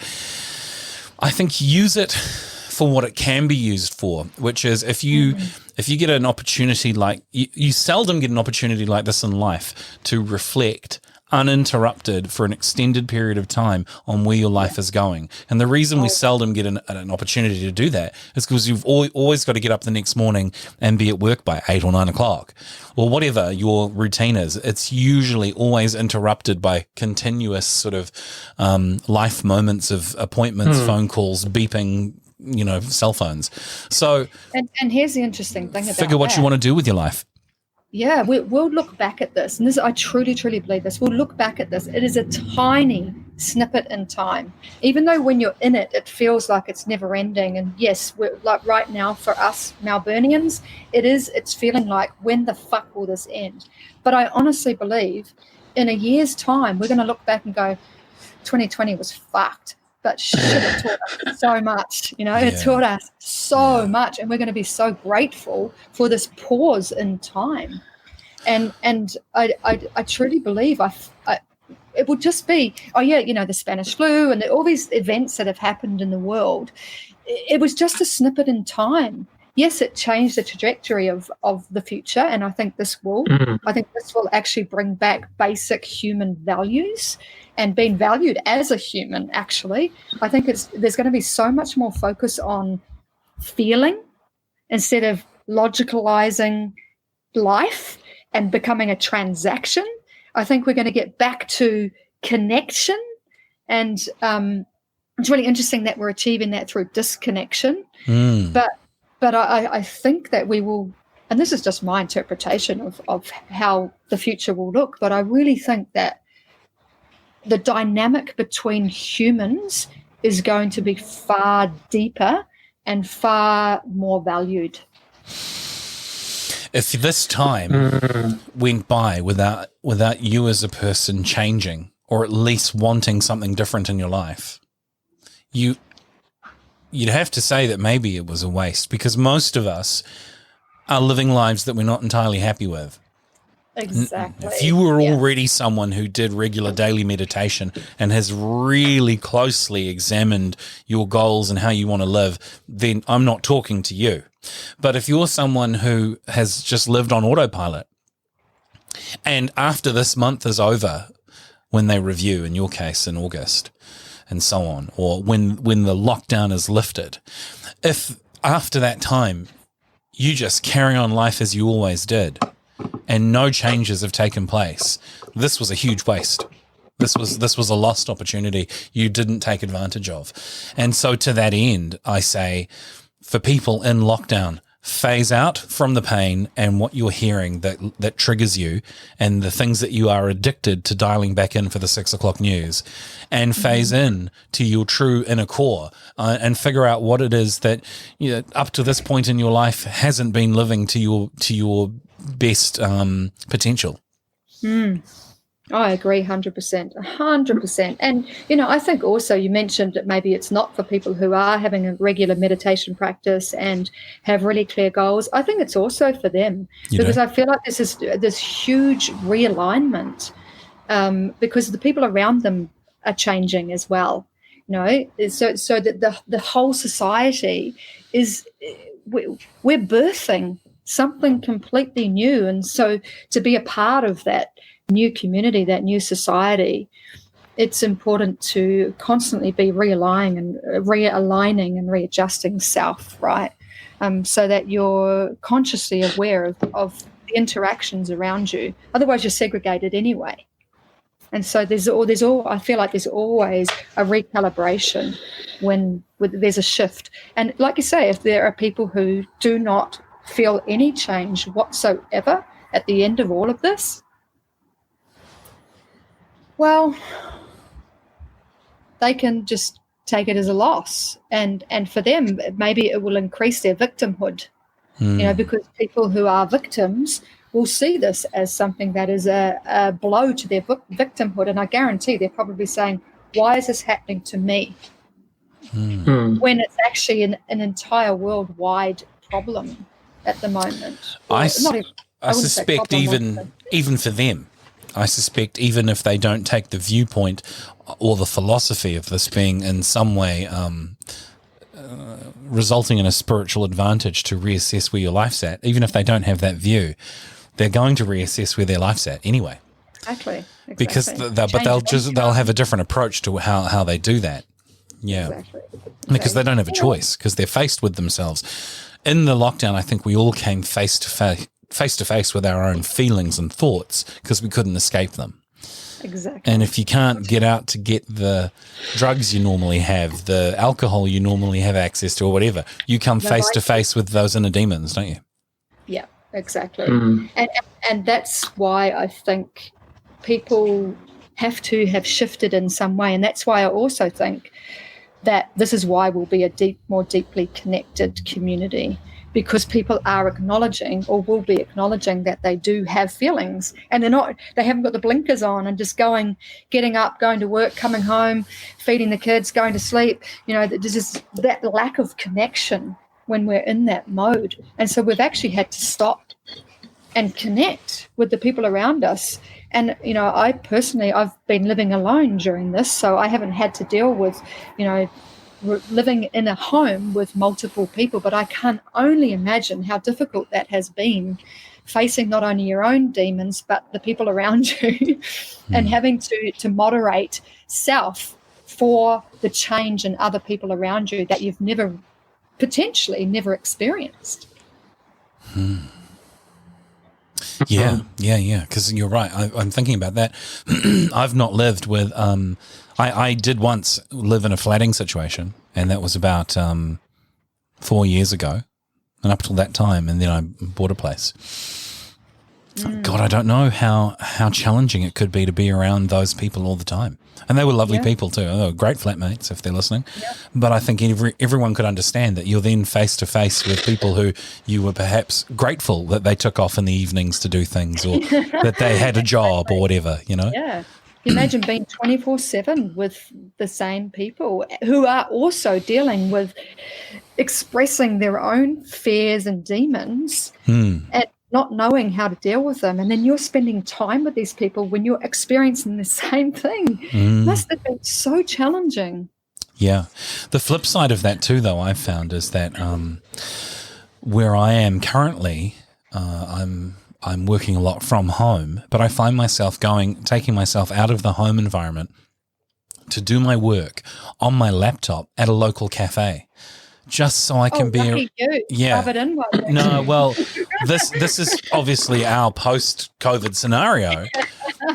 I think use it for what it can be used for, which is if you get an opportunity like you seldom get an opportunity like this in life to reflect uninterrupted for an extended period of time on where your life is going. And the reason we seldom get an opportunity to do that is because you've always got to get up the next morning and be at work by 8 or 9 o'clock, or whatever your routine is. It's usually always interrupted by continuous sort of life moments of appointments, phone calls, beeping, cell phones. So, and here's the interesting thing about figure what you want to do with your life. Yeah, we'll look back at this, and I truly, truly believe this. We'll look back at this. It is a tiny snippet in time. Even though when you're in it, it feels like it's never ending. And yes, we're, like right now for us Melburnians, it's feeling like, when the fuck will this end? But I honestly believe in a year's time, we're going to look back and go, 2020 was fucked. But shit, it taught us so much, it taught us so much, and we're going to be so grateful for this pause in time. And I truly believe it will just be, the Spanish flu and all these events that have happened in the world. It was just a snippet in time. Yes, it changed the trajectory of the future, and I think this will. I think this will actually bring back basic human values and being valued as a human. Actually, I think there's going to be so much more focus on feeling instead of logicalizing life and becoming a transaction. I think we're going to get back to connection, and it's really interesting that we're achieving that through disconnection. But I think that we will, and this is just my interpretation of how the future will look, but I really think that the dynamic between humans is going to be far deeper and far more valued. If this time went by without you as a person changing, or at least wanting something different in your life, you'd have to say that maybe it was a waste, because most of us are living lives that we're not entirely happy with. Exactly. If you were already someone who did regular daily meditation and has really closely examined your goals and how you want to live, then I'm not talking to you. But if you're someone who has just lived on autopilot, and after this month is over, when they review, in your case in August and so on, or when the lockdown is lifted, if after that time you just carry on life as you always did and no changes have taken place, this was a huge waste. This was a lost opportunity you didn't take advantage of. And so to that end, I say, for people in lockdown, phase out from the pain and what you're hearing that triggers you and the things that you are addicted to dialing back in for the 6 o'clock news, and phase in to your true inner core and figure out what it is that, you know, up to this point in your life hasn't been living to your best potential. I agree 100%. And, you know, I think also you mentioned that maybe it's not for people who are having a regular meditation practice and have really clear goals. I think it's also for them, because I feel like this huge realignment because the people around them are changing as well. You know, so that the whole society is, we're birthing something completely new. And so to be a part of that new community, that new society, it's important to constantly be realigning and readjusting self, right? So that you're consciously aware of the interactions around you. Otherwise, you're segregated anyway. And so I feel like there's always a recalibration when there's a shift. And like you say, if there are people who do not feel any change whatsoever at the end of all of this, well, they can just take it as a loss. And for them, maybe it will increase their victimhood, you know, because people who are victims will see this as something that is a blow to their victimhood. And I guarantee they're probably saying, why is this happening to me? When it's actually an entire worldwide problem at the moment. I suspect even for them, I suspect even if they don't take the viewpoint or the philosophy of this being in some way resulting in a spiritual advantage to reassess where your life's at, even if they don't have that view, they're going to reassess where their life's at anyway. Exactly. Because they'll have a different approach to how they do that. Yeah. Exactly. Because they don't have a choice, because they're faced with themselves. In the lockdown, I think we all came face to face with our own feelings and thoughts because we couldn't escape them. Exactly. And if you can't get out to get the drugs you normally have, the alcohol you normally have access to, or whatever, you come face to face with those inner demons, don't you? Yeah, exactly. And that's why I think people have to have shifted in some way. And that's why I also think that this is why we'll be a more deeply connected community, because people are acknowledging, or will be acknowledging, that they do have feelings, and they haven't got the blinkers on and just getting up, going to work, coming home, feeding the kids, going to sleep. You know, there's just that lack of connection when we're in that mode. And so we've actually had to stop and connect with the people around us. And, you know, I've been living alone during this, so I haven't had to deal with, you know, living in a home with multiple people, but I can only imagine how difficult that has been, facing not only your own demons but the people around you and having to moderate self for the change in other people around you that you've potentially never experienced. Yeah. Because you're right. I'm thinking about that. I've not lived with. I did once live in a flatting situation, and that was about 4 years ago, and up till that time, and then I bought a place. God, I don't know how challenging it could be to be around those people all the time. And they were lovely people too. They were great flatmates if they're listening. Yeah. But I think everyone could understand that you're then face to face with people who you were perhaps grateful that they took off in the evenings to do things, or that they had a job or whatever, you know? Yeah. Imagine being 24/7 with the same people who are also dealing with expressing their own fears and demons and not knowing how to deal with them. And then you're spending time with these people when you're experiencing the same thing. Must have been so challenging. Yeah. The flip side of that too, though, I've found is that where I am currently, I'm working a lot from home, but I find myself taking myself out of the home environment to do my work on my laptop at a local cafe. Just so I can lucky you. Rub it in. No, well, this is obviously our post-COVID scenario,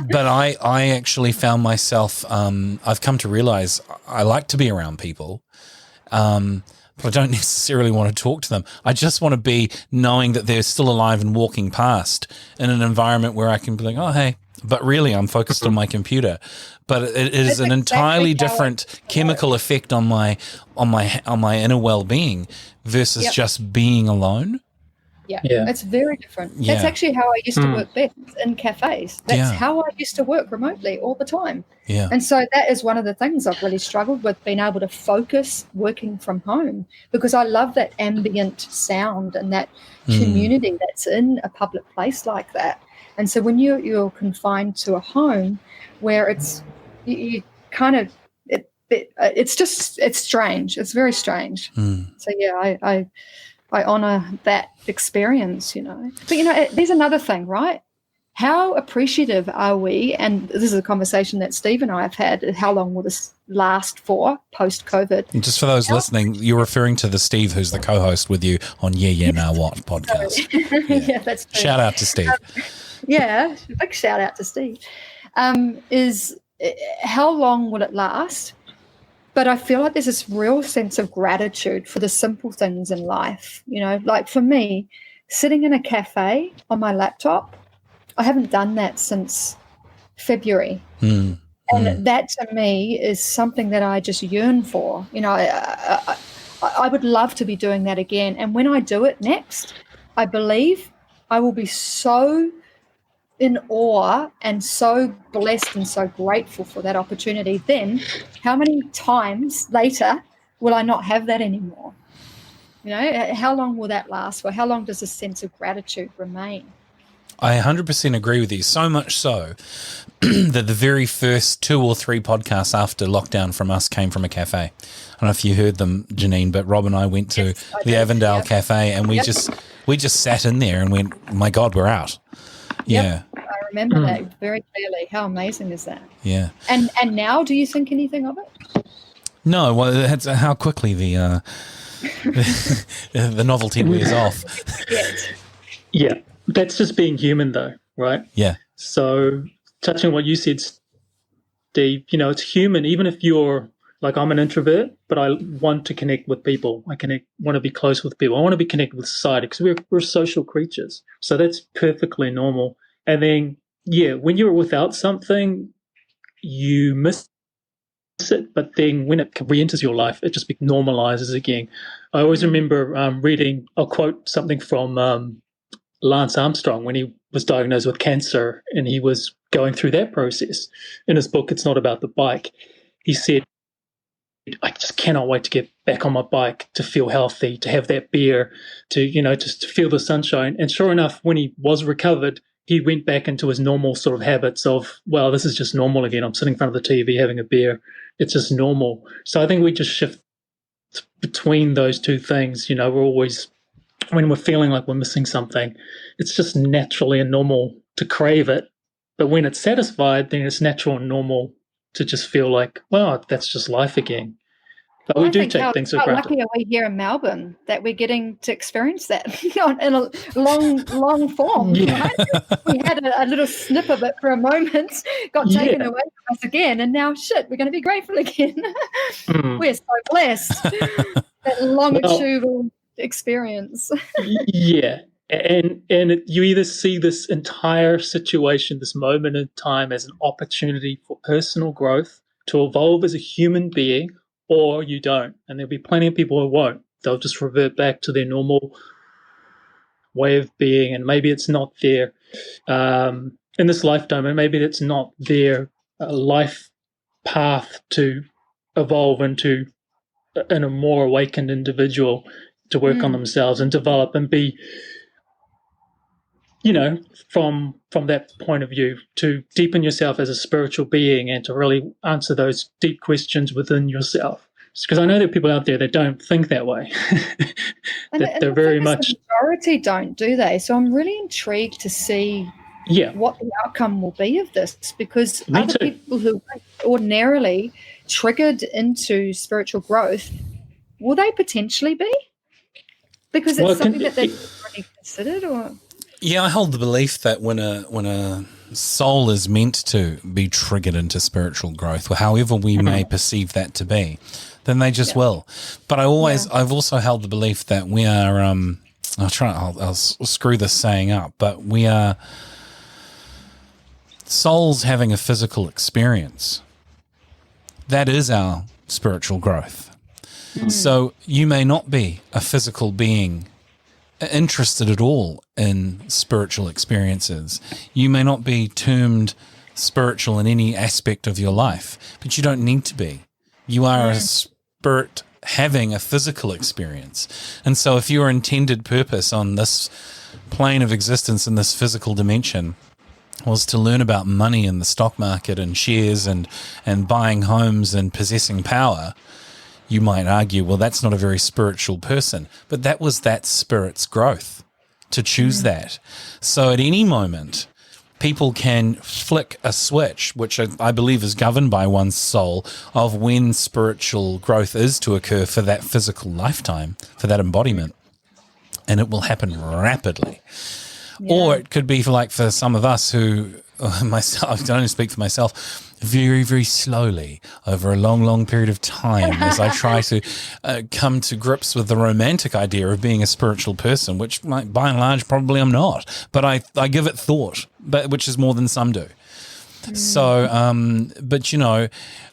but I actually found myself. I've come to realize I like to be around people, but I don't necessarily want to talk to them. I just want to be knowing that they're still alive and walking past in an environment where I can be like, oh hey. But really, I'm focused on my computer. But it is an entirely different chemical effect on my inner well-being versus just being alone. Yeah, it's very different. Yeah. That's actually how I used to work best, in cafes. That's how I used to work remotely all the time. Yeah. And so that is one of the things I've really struggled with, being able to focus working from home, because I love that ambient sound and that community that's in a public place like that. And so when you're confined to a home where it's you kind of it's strange. It's very strange. So yeah, I honor that experience, you know. But you know, there's another thing, right? How appreciative are we? And this is a conversation that Steve and I have had. How long will this last for post-COVID? And just for those listening, you're referring to the Steve who's the co-host with you on Now What podcast. Yeah, that's true. Shout out to Steve. Big shout out to Steve. Is how long will it last? But I feel like there's this real sense of gratitude for the simple things in life. You know, like for me, sitting in a cafe on my laptop, I haven't done that since February. And that to me is something that I just yearn for. You know, I would love to be doing that again. And when I do it next, I believe I will be so in awe and so blessed and so grateful for that opportunity. Then how many times later will I not have that anymore? You know, how long will that last for? How long does this sense of gratitude remain? I 100% agree with you, so much so that the very first 2 or 3 podcasts after lockdown from us came from a cafe. I don't know if you heard them, Jeanene, but Rob and I went to the Avondale Cafe, and we just sat in there and went, my God, we're out. Yeah. I remember that very clearly. How amazing is that? Yeah. And now, do you think anything of it? No, well, that's how quickly the novelty wears off. Yeah. That's just being human, though, right? Yeah. So, touching on what you said, Steve, you know, it's human. Even if you're like, I'm an introvert, but I want to connect with people. I want to be close with people. I want to be connected with society because we're social creatures. So that's perfectly normal. And then, when you're without something, you miss it. But then when it re-enters your life, it just normalizes again. I always remember reading, I'll quote something from Lance Armstrong when he was diagnosed with cancer and he was going through that process. In his book, It's Not About the Bike, he said, I just cannot wait to get back on my bike, to feel healthy, to have that beer, to, you know, just to feel the sunshine. And sure enough, when he was recovered, he went back into his normal sort of habits of, well, this is just normal again. I'm sitting in front of the TV having a beer. It's just normal. So I think we just shift between those two things. You know, we're always, when we're feeling like we're missing something, it's just naturally and normal to crave it. But when it's satisfied, then it's natural and normal to just feel like, well, that's just life again. But Well, we I do think take things for how granted. lucky are we here in Melbourne that we're getting to experience that in a long form. Yeah. Right? We had a little snip of it for a moment, got taken Yeah. away from us again, and now shit, we're going to be grateful again. Mm. We're so blessed. That longitudinal experience. Yeah. And you either see this entire situation, this moment in time, as an opportunity for personal growth, to evolve as a human being, or you don't. And there'll be plenty of people who won't. They'll just revert back to their normal way of being, and maybe it's not their in this lifetime, and maybe it's not their life path to evolve into in a more awakened individual, to work on themselves and develop and be, from that point of view, to deepen yourself as a spiritual being and to really answer those deep questions within yourself. Because I know there are people out there that don't think that way. That they're very much. The majority don't, do they? So I'm really intrigued to see what the outcome will be of this, because other people who ordinarily triggered into spiritual growth, will they potentially be? Because it's something that they've already considered, or? Yeah, I hold the belief that when a soul is meant to be triggered into spiritual growth, or however we may perceive that to be, then they just will. But I've also held the belief that we are, I'll screw this saying up, but we are souls having a physical experience. That is our spiritual growth. So you may not be a physical being interested at all in spiritual experiences. You may not be termed spiritual in any aspect of your life, but you don't need to be. You are a spirit having a physical experience. And so if your intended purpose on this plane of existence in this physical dimension was to learn about money and the stock market and shares and buying homes and possessing power, you might argue, well, that's not a very spiritual person. But that was that spirit's growth to choose that. So at any moment, people can flick a switch, which I believe is governed by one's soul, of when spiritual growth is to occur for that physical lifetime, for that embodiment. And it will happen rapidly. Yeah. Or it could be for some of us who, myself, I can only speak for myself, very, very slowly over a long, long period of time as I try to come to grips with the romantic idea of being a spiritual person, which by and large probably I'm not, but I give it thought, which is more than some do. So, but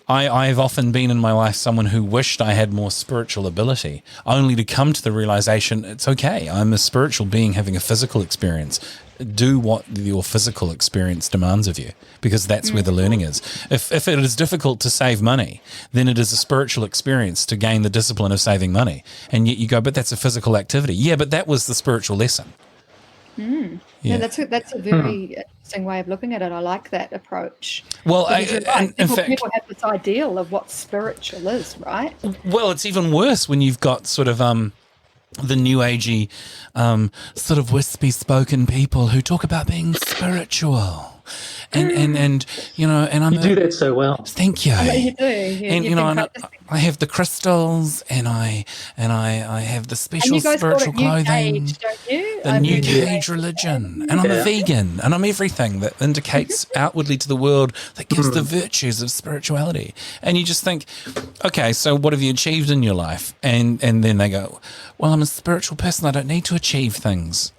I've often been in my life someone who wished I had more spiritual ability, only to come to the realization it's okay. I'm a spiritual being having a physical experience. Do what your physical experience demands of you, because that's where the learning is. If it is difficult to save money, then it is a spiritual experience to gain the discipline of saving money. And yet you go, but that's a physical activity. Yeah, but that was the spiritual lesson. Yeah, that's a very interesting way of looking at it. I like that approach. Well, people have this ideal of what spiritual is, right? Well, it's even worse when you've got sort of the new agey, sort of wispy spoken people who talk about being spiritual. And and I'm you do that so well. Thank you. I know you do. And I have the crystals, and I have the special spiritual clothing, Age, don't you? the New Age religion, and I'm a vegan, and I'm everything that indicates outwardly to the world that gives the virtues of spirituality. And you just think, okay, so what have you achieved in your life? And then they go, well, I'm a spiritual person. I don't need to achieve things.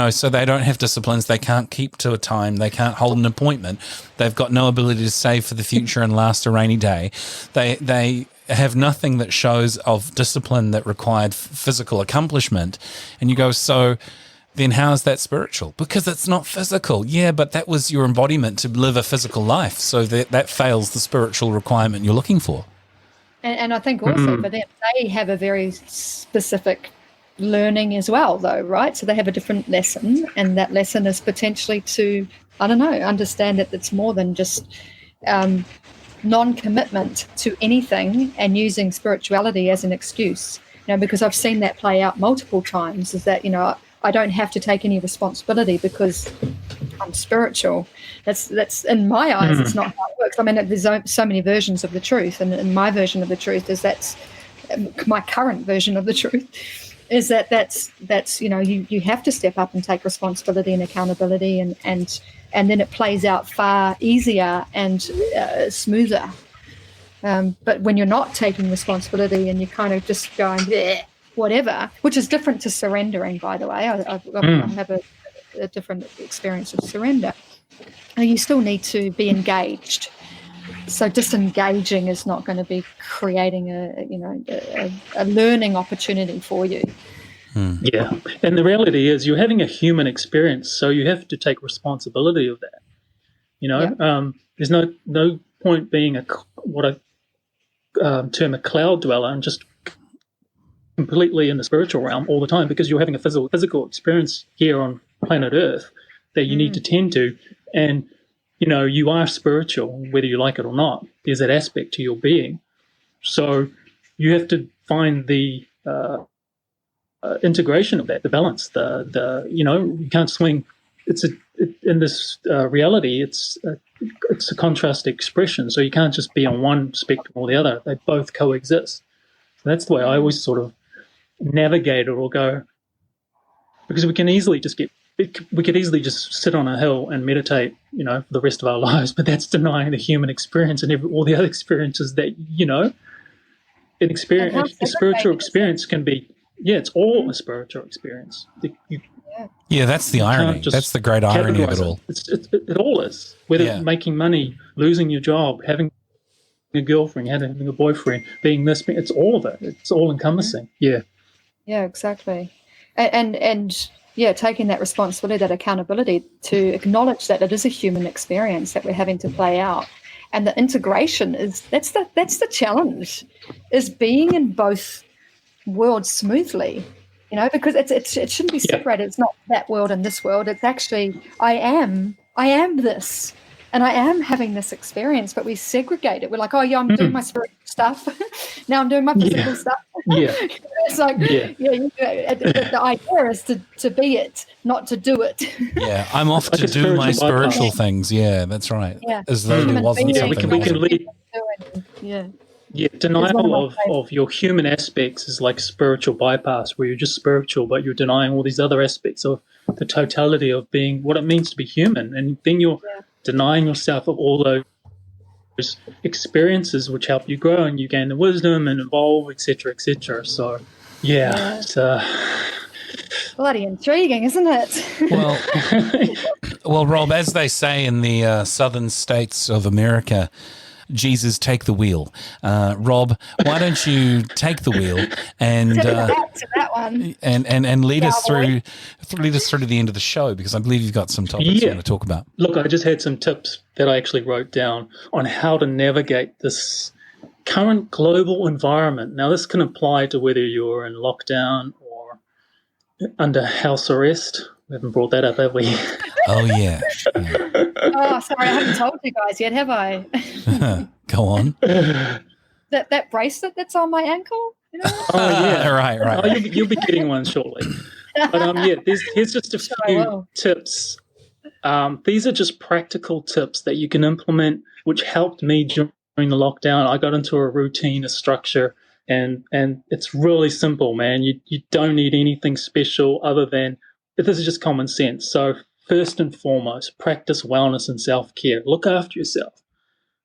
So they don't have disciplines. They can't keep to a time. They can't hold an appointment. They've got no ability to save for the future and last a rainy day. They have nothing that shows of discipline that required physical accomplishment. And you go, so then how is that spiritual? Because it's not physical. Yeah, but that was your embodiment to live a physical life. So that fails the spiritual requirement you're looking for. And I think also for them, they have a very specific learning as well, though, right? So they have a different lesson, and that lesson is potentially to, understand that it's more than just non-commitment to anything and using spirituality as an excuse. Because I've seen that play out multiple times, is that, I don't have to take any responsibility because I'm spiritual. That's in my eyes, it's not how it works. I mean, there's so many versions of the truth, and in my version of the truth is that's my current version of the truth is that's you have to step up and take responsibility and accountability, and then it plays out far easier and smoother. But when you're not taking responsibility and you're kind of just going whatever, which is different to surrendering, by the way. I have a different experience of surrender. And you still need to be engaged. So disengaging is not going to be creating a learning opportunity for you. Yeah, and the reality is you're having a human experience, so you have to take responsibility of that. There's no point being what I term a cloud dweller and just completely in the spiritual realm all the time, because you're having a physical experience here on planet Earth that you need to tend to, and you are spiritual whether you like it or not. There's that aspect to your being, so you have to find the integration of that, the balance. You can't swing. In this reality, it's a contrast expression, so you can't just be on one spectrum or the other. They both coexist. So that's the way I always sort of navigate it or go, because we could easily just sit on a hill and meditate, for the rest of our lives, but that's denying the human experience and all the other experiences that, a spiritual experience can be. Yeah, it's all a spiritual experience. That's the irony. That's the great irony of it all. It all is. Whether making money, losing your job, having a girlfriend, having a boyfriend, being this, it's all of it. It's all encompassing. Yeah. Yeah, exactly. And taking that responsibility, that accountability to acknowledge that it is a human experience that we're having to play out. And the integration that's the challenge, is being in both worlds smoothly, because it shouldn't be separated. It's not that world and this world. It's actually I am this, and I am having this experience, but we segregate it. We're like, I'm doing my spiritual stuff. Now I'm doing my physical stuff. Yeah. It's like, the idea is to be it, not to do it. Yeah, I'm off to do my spiritual things. Yeah, that's right. Yeah. As though there wasn't something. We can lead. Yeah, denial of your human aspects is like spiritual bypass, where you're just spiritual, but you're denying all these other aspects of the totality of being, what it means to be human. And then you're denying yourself of all those experiences which help you grow and you gain the wisdom and evolve, etc., etc. So, it's bloody intriguing, isn't it? Well, Rob, as they say in the southern states of America, Jesus, take the wheel. Rob, why don't you take the wheel and and lead us through to the end of the show, because I believe you've got some topics you want to talk about. Look, I just had some tips that I actually wrote down on how to navigate this current global environment. Now, this can apply to whether you're in lockdown or under house arrest. We haven't brought that up, have we? Oh, yeah. Oh, sorry, I haven't told you guys yet, have I? Go on. That bracelet that's on my ankle? Oh, yeah. Right. Oh, you'll be getting one shortly. But, here's just a few tips. These are just practical tips that you can implement, which helped me during the lockdown. I got into a routine, a structure, and it's really simple, man. You don't need anything special other than, this is just common sense. So first and foremost, practice wellness and self-care. Look after yourself.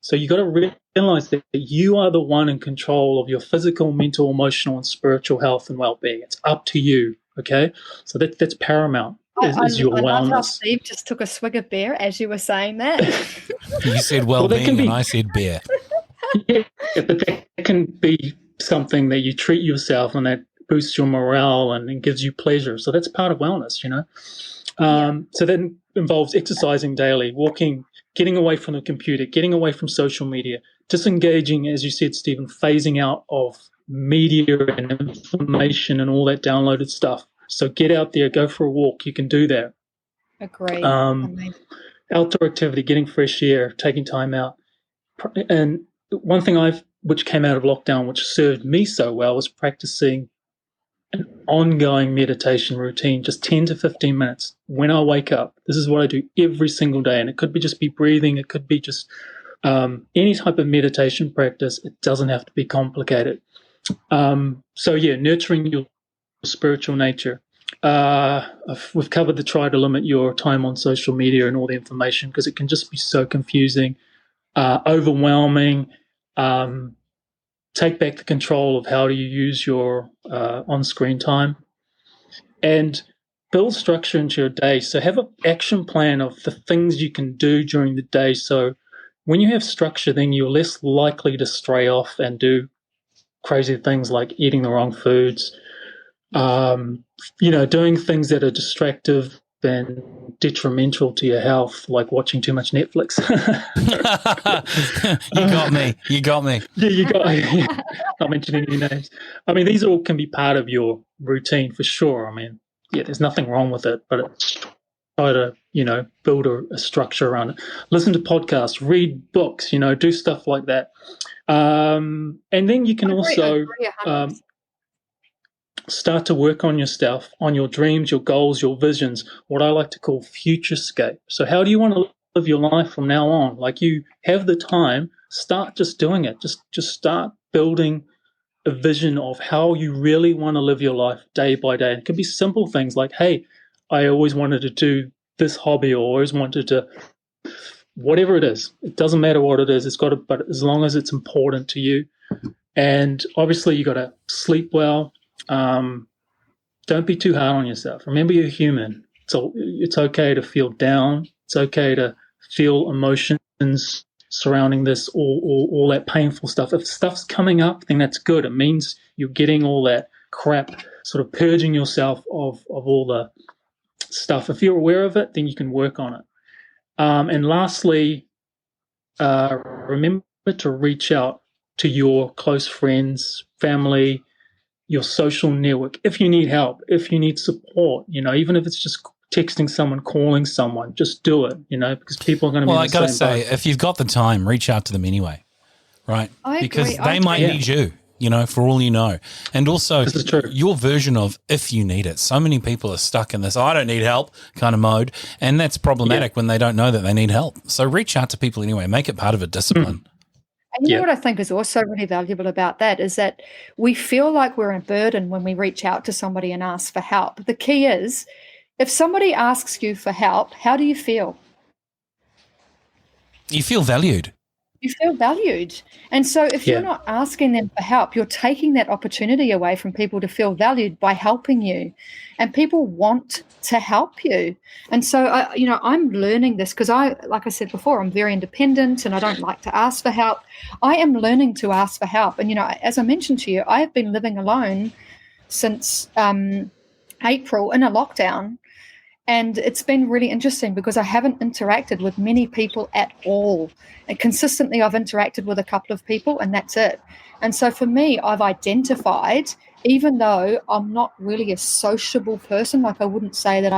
So you got to realize that you are the one in control of your physical, mental, emotional, and spiritual health and well-being. It's up to you, okay? So that's paramount, is your wellness. I love how Steve just took a swig of beer as you were saying that. You said well-being and I said beer. Yeah, but that can be something that you treat yourself and that boosts your morale and gives you pleasure. So that's part of wellness, So that involves exercising daily, walking, getting away from the computer, getting away from social media, disengaging, as you said, Stephen, phasing out of media and information and all that downloaded stuff. So get out there, go for a walk. You can do that. Agree. Outdoor activity, getting fresh air, taking time out. And one thing which came out of lockdown, which served me so well, was practicing an ongoing meditation routine, just 10 to 15 minutes when I wake up. This is what I do every single day, and it could be just breathing. It could be just any type of meditation practice. It doesn't have to be complicated. So yeah, nurturing your spiritual nature. We've covered the try to limit your time on social media and all the information, because it can just be so confusing, overwhelming. Take back the control of how do you use your on-screen time, and build structure into your day. So have an action plan of the things you can do during the day. So when you have structure, then you're less likely to stray off and do crazy things like eating the wrong foods, doing things that are distractive and detrimental to your health, like watching too much Netflix. You got me. Yeah, you got. Yeah, not mentioning any names. I mean, these all can be part of your routine for sure. I mean, yeah, there's nothing wrong with it, but it's try to build a structure around it. Listen to podcasts, read books, do stuff like that, and then you can also start to work on yourself, on your dreams, your goals, your visions, what I like to call futurescape. So how do you want to live your life from now on? Like, you have the time, start just doing it. Just start building a vision of how you really want to live your life day by day. It could be simple things like, hey, I always wanted to do this hobby, or always wanted to, whatever it is. It doesn't matter what it is. But as long as it's important to you. And obviously you got to sleep well. Don't be too hard on yourself. Remember, you're human. So it's okay to feel down. It's okay to feel emotions surrounding this, all that painful stuff. If stuff's coming up, then that's good. It means you're getting all that crap, sort of purging yourself of all the stuff. If you're aware of it, then you can work on it. And lastly, remember to reach out to your close friends, family, your social network, if you need help, if you need support, even if it's just texting someone, calling someone, just do it, because people are going to be in the same boat. Well, I got to say, if you've got the time, reach out to them anyway, right? Because they might need you, for all you know. And also, your version of if you need it. So many people are stuck in this, I don't need help kind of mode, and that's problematic when they don't know that they need help. So reach out to people anyway. Make it part of a discipline. And you know what I think is also really valuable about that is that we feel like we're a burden when we reach out to somebody and ask for help. The key is, if somebody asks you for help, how do you feel? You feel valued. You feel valued. And so if you're not asking them for help, you're taking that opportunity away from people to feel valued by helping you. And people want to help you. And so, I'm learning this because like I said before, I'm very independent and I don't like to ask for help. I am learning to ask for help. And, as I mentioned to you, I have been living alone since April in a lockdown. And it's been really interesting because I haven't interacted with many people at all. And consistently, I've interacted with a couple of people, and that's it. And so for me, I've identified, even though I'm not really a sociable person, like I wouldn't say that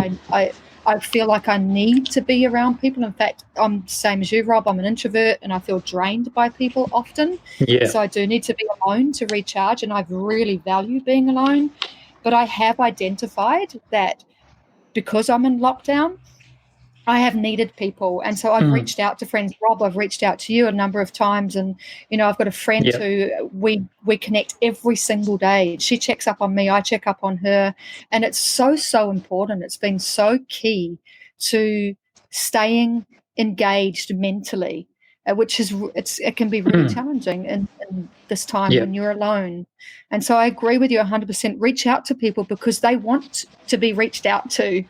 I feel like I need to be around people. In fact, I'm the same as you, Rob. I'm an introvert, and I feel drained by people often. Yeah. So I do need to be alone to recharge, and I really value being alone. But I have identified that because I'm in lockdown, I have needed people. And so I've reached out to friends. Rob, I've reached out to you a number of times. And, I've got a friend who we connect every single day. She checks up on me. I check up on her. And it's so, so important. It's been so key to staying engaged mentally, which is it can be really challenging in this time when you're alone. And so I agree with you 100%. Reach out to people because they want to be reached out to.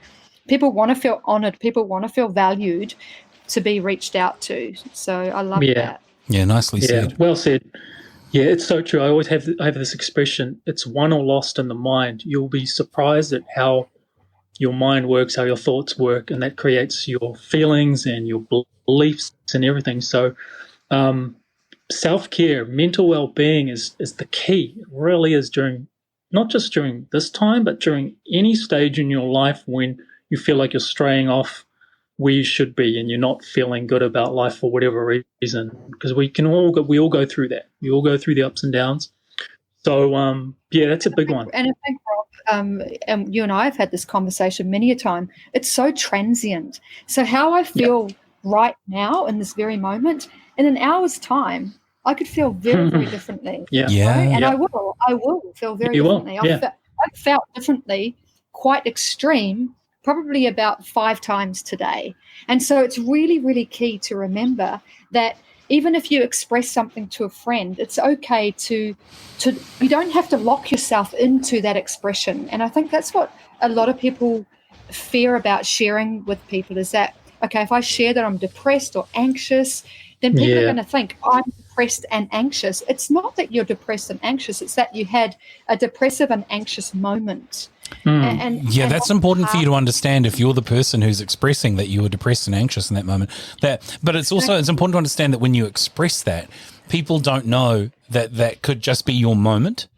People want to feel honored. People want to feel valued to be reached out to. So I love that. Yeah, nicely said. Well said. Yeah, it's so true. I always have this expression, it's won or lost in the mind. You'll be surprised at how your mind works, how your thoughts work, and that creates your feelings and your beliefs and everything. So self-care, mental well-being is the key. It really is, not just during this time, but during any stage in your life when you feel like you're straying off where you should be and you're not feeling good about life for whatever reason, because we all go through that. We all go through the ups and downs. So that's a big one. And I think, Rob, and you and I have had this conversation many a time. It's so transient. So how I feel right now in this very moment, in an hour's time, I could feel very, very differently. Yeah. Right? And Yeah. I will feel very You will, differently. yeah. I felt differently, quite extreme, probably about 5 times today. And so it's really, really key to remember that even if you express something to a friend, it's okay to you don't have to lock yourself into that expression. And I think that's what a lot of people fear about sharing with people, is that, okay, if I share that I'm depressed or anxious, then people are going to think I'm depressed and anxious. It's not that you're depressed and anxious, it's that you had a depressive and anxious moment. And that's important for you to understand if you're the person who's expressing that you were depressed and anxious in that moment. But it's also it's important to understand that when you express that, people don't know that could just be your moment.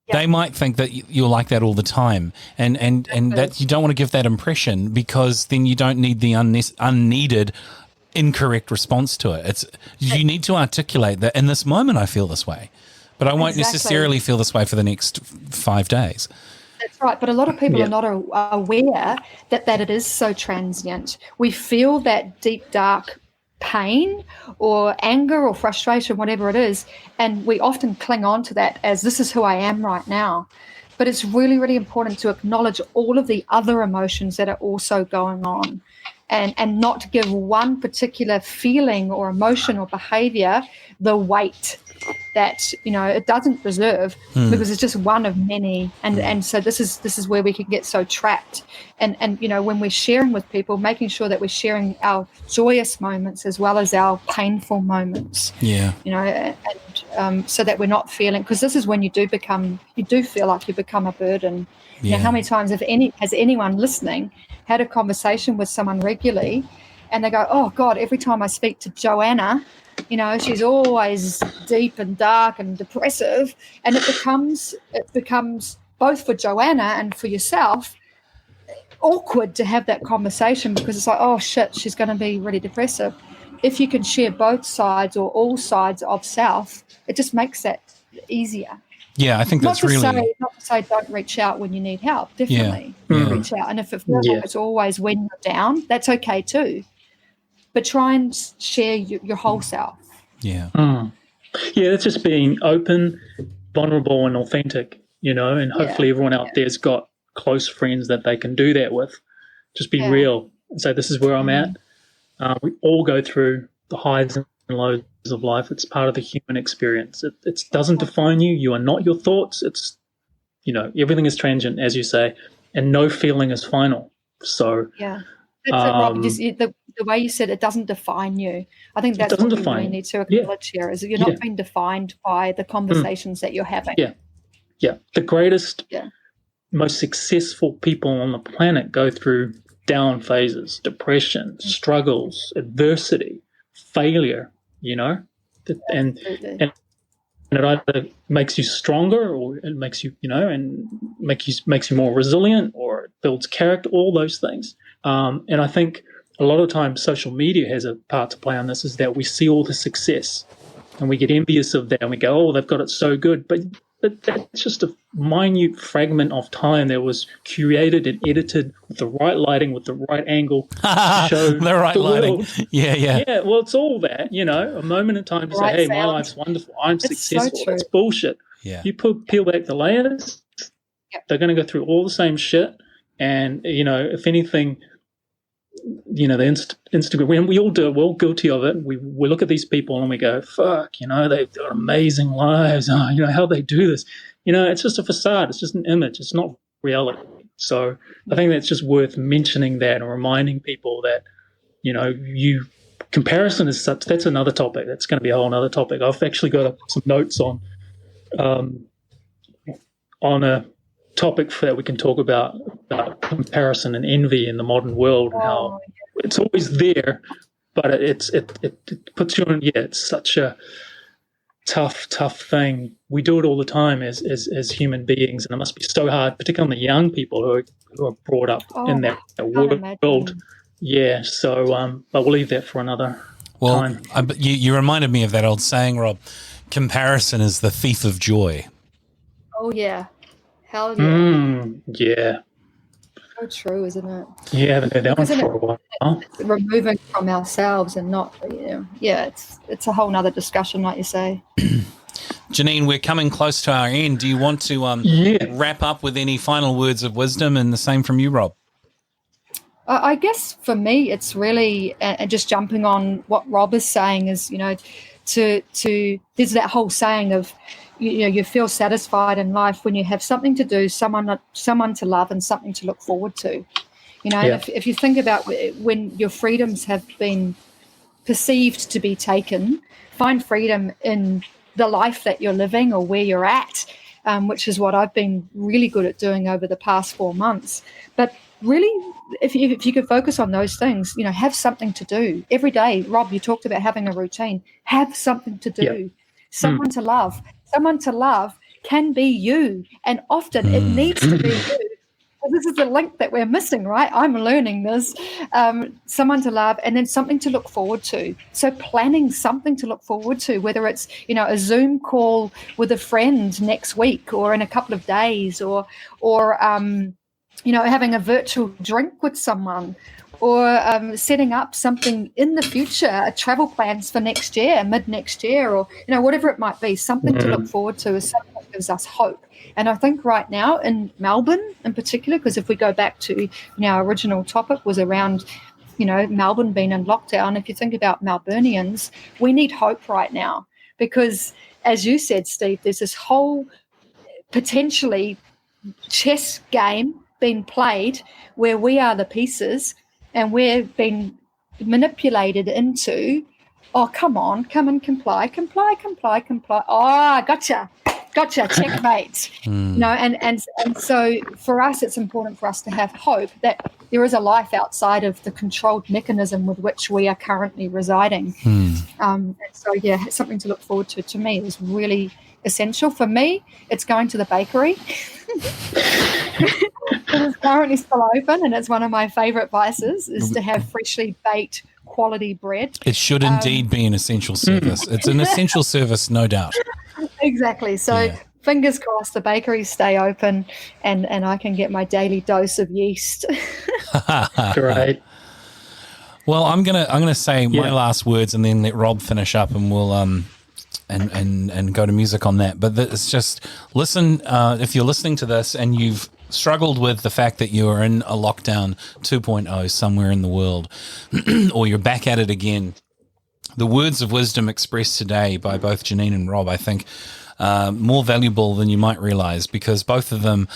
Yep. They might think that you're like that all the time, and that you don't want to give that impression, because then you don't need the unneeded incorrect response to it. You need to articulate that in this moment I feel this way, but I won't necessarily feel this way for the next 5 days. That's right. But a lot of people are not aware that it is so transient. We feel that deep, dark pain or anger or frustration, whatever it is, and we often cling on to that as this is who I am right now. But it's really, really important to acknowledge all of the other emotions that are also going on, and not give one particular feeling or emotion or behavior the weight that it doesn't deserve, because it's just one of many, and so this is where we can get so trapped, and when we're sharing with people, making sure that we're sharing our joyous moments as well as our painful moments, and so that we're not feeling, because this is when you do feel like you become a burden. How many times has anyone listening had a conversation with someone regularly and they go, oh God, every time I speak to Joanna, she's always deep and dark and depressive, and it becomes both for Joanna and for yourself awkward to have that conversation, because it's like, oh shit, she's going to be really depressive. If you can share both sides or all sides of self, it just makes that easier. Yeah, I think that's not to say don't reach out when you need help. Definitely reach out, and if it feels like it's always when you're down, that's okay too. But try and share your whole self. Yeah. Yeah, it's just being open, vulnerable, and authentic, and hopefully everyone out there's got close friends that they can do that with. Just be real and say, this is where I'm at. We all go through the highs and lows of life. It's part of the human experience. It doesn't define you. You are not your thoughts. It's, everything is transient, as you say, and no feeling is final. So, that's it, Rob. The way you said it doesn't define you. I think that's what we really need to acknowledge here, is you're not being defined by the conversations that you're having. Yeah. The greatest, most successful people on the planet go through down phases, depression, struggles, adversity, failure, and it either makes you stronger, or it makes you, and makes you more resilient, or it builds character, all those things. And I think a lot of times social media has a part to play on this, is that we see all the success and we get envious of that and we go, oh, they've got it so good. But that's just a minute fragment of time that was curated and edited with the right lighting, with the right angle to show the right lighting. World. Yeah, well, it's all that, a moment in time to say, hey, my life's wonderful, I'm successful. So that's bullshit. Yeah. You peel back the layers, they're going to go through all the same shit. And, if anything, the Instagram, we all do it, we're all guilty of it. We look at these people and we go, fuck, they've got amazing lives. Oh, how they do this? It's just a facade. It's just an image. It's not reality. So I think that's just worth mentioning that and reminding people that, comparison is such, that's another topic. That's going to be a whole other topic. I've actually got some notes on a topic that we can talk about comparison and envy in the modern world, and how it's always there, but it puts you on. It's such a tough thing. We do it all the time as human beings, and it must be so hard, particularly on the young people who are brought up in that world. Yeah. So, but we'll leave that for another time. You reminded me of that old saying, Rob. Comparison is the thief of joy. Oh yeah. Hell yeah. Yeah. So true, isn't it? Yeah, I haven't heard that one Because for a while. it's removing from ourselves and not, it's a whole nother discussion, like you say. Jeanene, we're coming close to our end. Do you want to wrap up with any final words of wisdom, and the same from you, Rob? I guess for me, it's really, and just jumping on what Rob is saying is, to there's that whole saying of, you feel satisfied in life when you have something to do, someone to love, and something to look forward to. And if you think about when your freedoms have been perceived to be taken, find freedom in the life that you're living or where you're at, which is what I've been really good at doing over the past 4 months. But really, if you could focus on those things, have something to do every day. Rob, you talked about having a routine. Have something to do, someone to love. Someone to love can be you, and often it needs to be you. This is the link that we're missing, right? I'm learning this. Someone to love, and then something to look forward to. So planning something to look forward to, whether it's, a Zoom call with a friend next week or in a couple of days, or having a virtual drink with someone, or setting up something in the future, travel plans for next year, mid next year, or, whatever it might be, something to look forward to is something that gives us hope. And I think right now in Melbourne in particular, because if we go back to, our original topic was around, Melbourne being in lockdown. If you think about Melburnians, we need hope right now because, as you said, Steve, there's this whole potentially chess game being played where we are the pieces and we're being manipulated into, oh, come and comply. Oh, gotcha, checkmate. And so for us, it's important for us to have hope that there is a life outside of the controlled mechanism with which we are currently residing. Something to look forward to me is really essential. For me, it's going to the bakery. It's currently still open, and it's one of my favourite vices is to have freshly baked quality bread. It should indeed be an essential service. It's an essential service, no doubt. Exactly. So fingers crossed the bakeries stay open and I can get my daily dose of yeast. Great. Well, I'm gonna say my last words and then let Rob finish up, and we'll and go to music on that. But it's just listen. If you're listening to this and you've struggled with the fact that you're in a lockdown 2.0 somewhere in the world, or you're back at it again, the words of wisdom expressed today by both Jeanene and Rob, I think, more valuable than you might realize, because both of them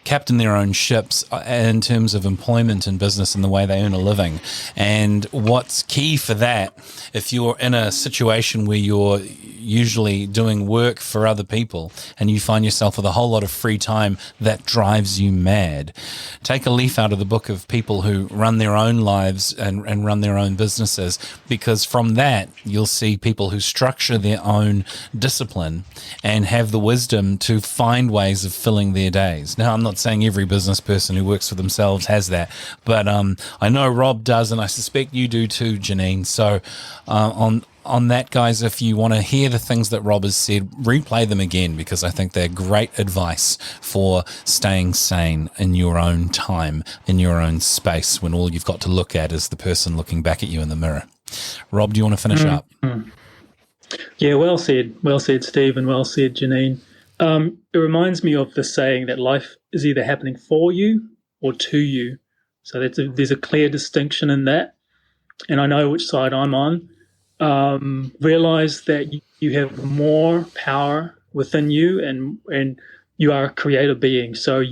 captain their own ships in terms of employment and business and the way they earn a living. And what's key for that, if you're in a situation where you're usually doing work for other people and you find yourself with a whole lot of free time that drives you mad, take a leaf out of the book of people who run their own lives and run their own businesses, because from that you'll see people who structure their own discipline and have the wisdom to find ways of filling their days. Now, I'm not saying every business person who works for themselves has that, but I know Rob does, and I suspect you do too, Jeanene. So on that, guys, if you want to hear the things that Rob has said, replay them again, because I think they're great advice for staying sane in your own time, in your own space, when all you've got to look at is the person looking back at you in the mirror. Rob, do you want to finish up? Yeah, well said, Steve, and well said, Jeanene. It reminds me of the saying that life is either happening for you or to you. So there's a clear distinction in that, and I know which side I'm on. Realize that you have more power within you, and you are a creative being. So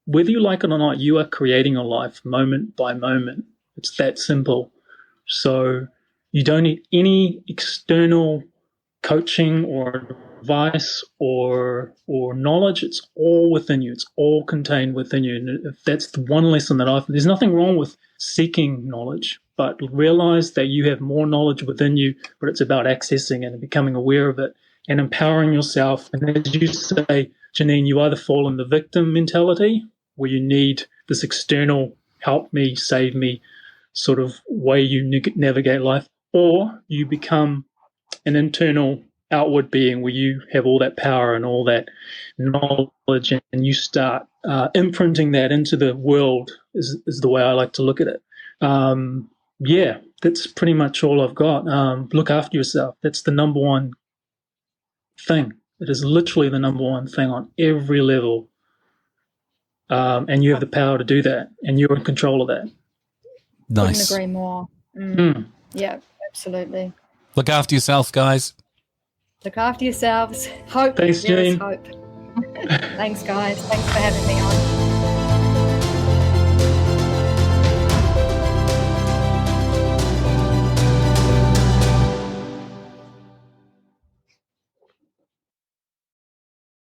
whether you like it or not, you are creating your life moment by moment. It's that simple. So you don't need any external coaching or advice or knowledge. It's all within you. It's all contained within you. And if that's the one lesson that there's nothing wrong with seeking knowledge, but realize that you have more knowledge within you, but it's about accessing it and becoming aware of it and empowering yourself. And as you say, Jeanene, you either fall in the victim mentality, where you need this external help me, save me sort of way you navigate life, or you become an internal outward being where you have all that power and all that knowledge, and you start imprinting that into the world is the way I like to look at it. Yeah, that's pretty much all I've got. Look after yourself. That's the number one thing. It is literally the number one thing on every level. And you have the power to do that, and you're in control of that. Nice. Couldn't agree more. Yeah, absolutely. Look after yourself, guys. Look after yourselves. Hope. Thanks, there is Jeanene. hope. Thanks, guys. Thanks for having me on.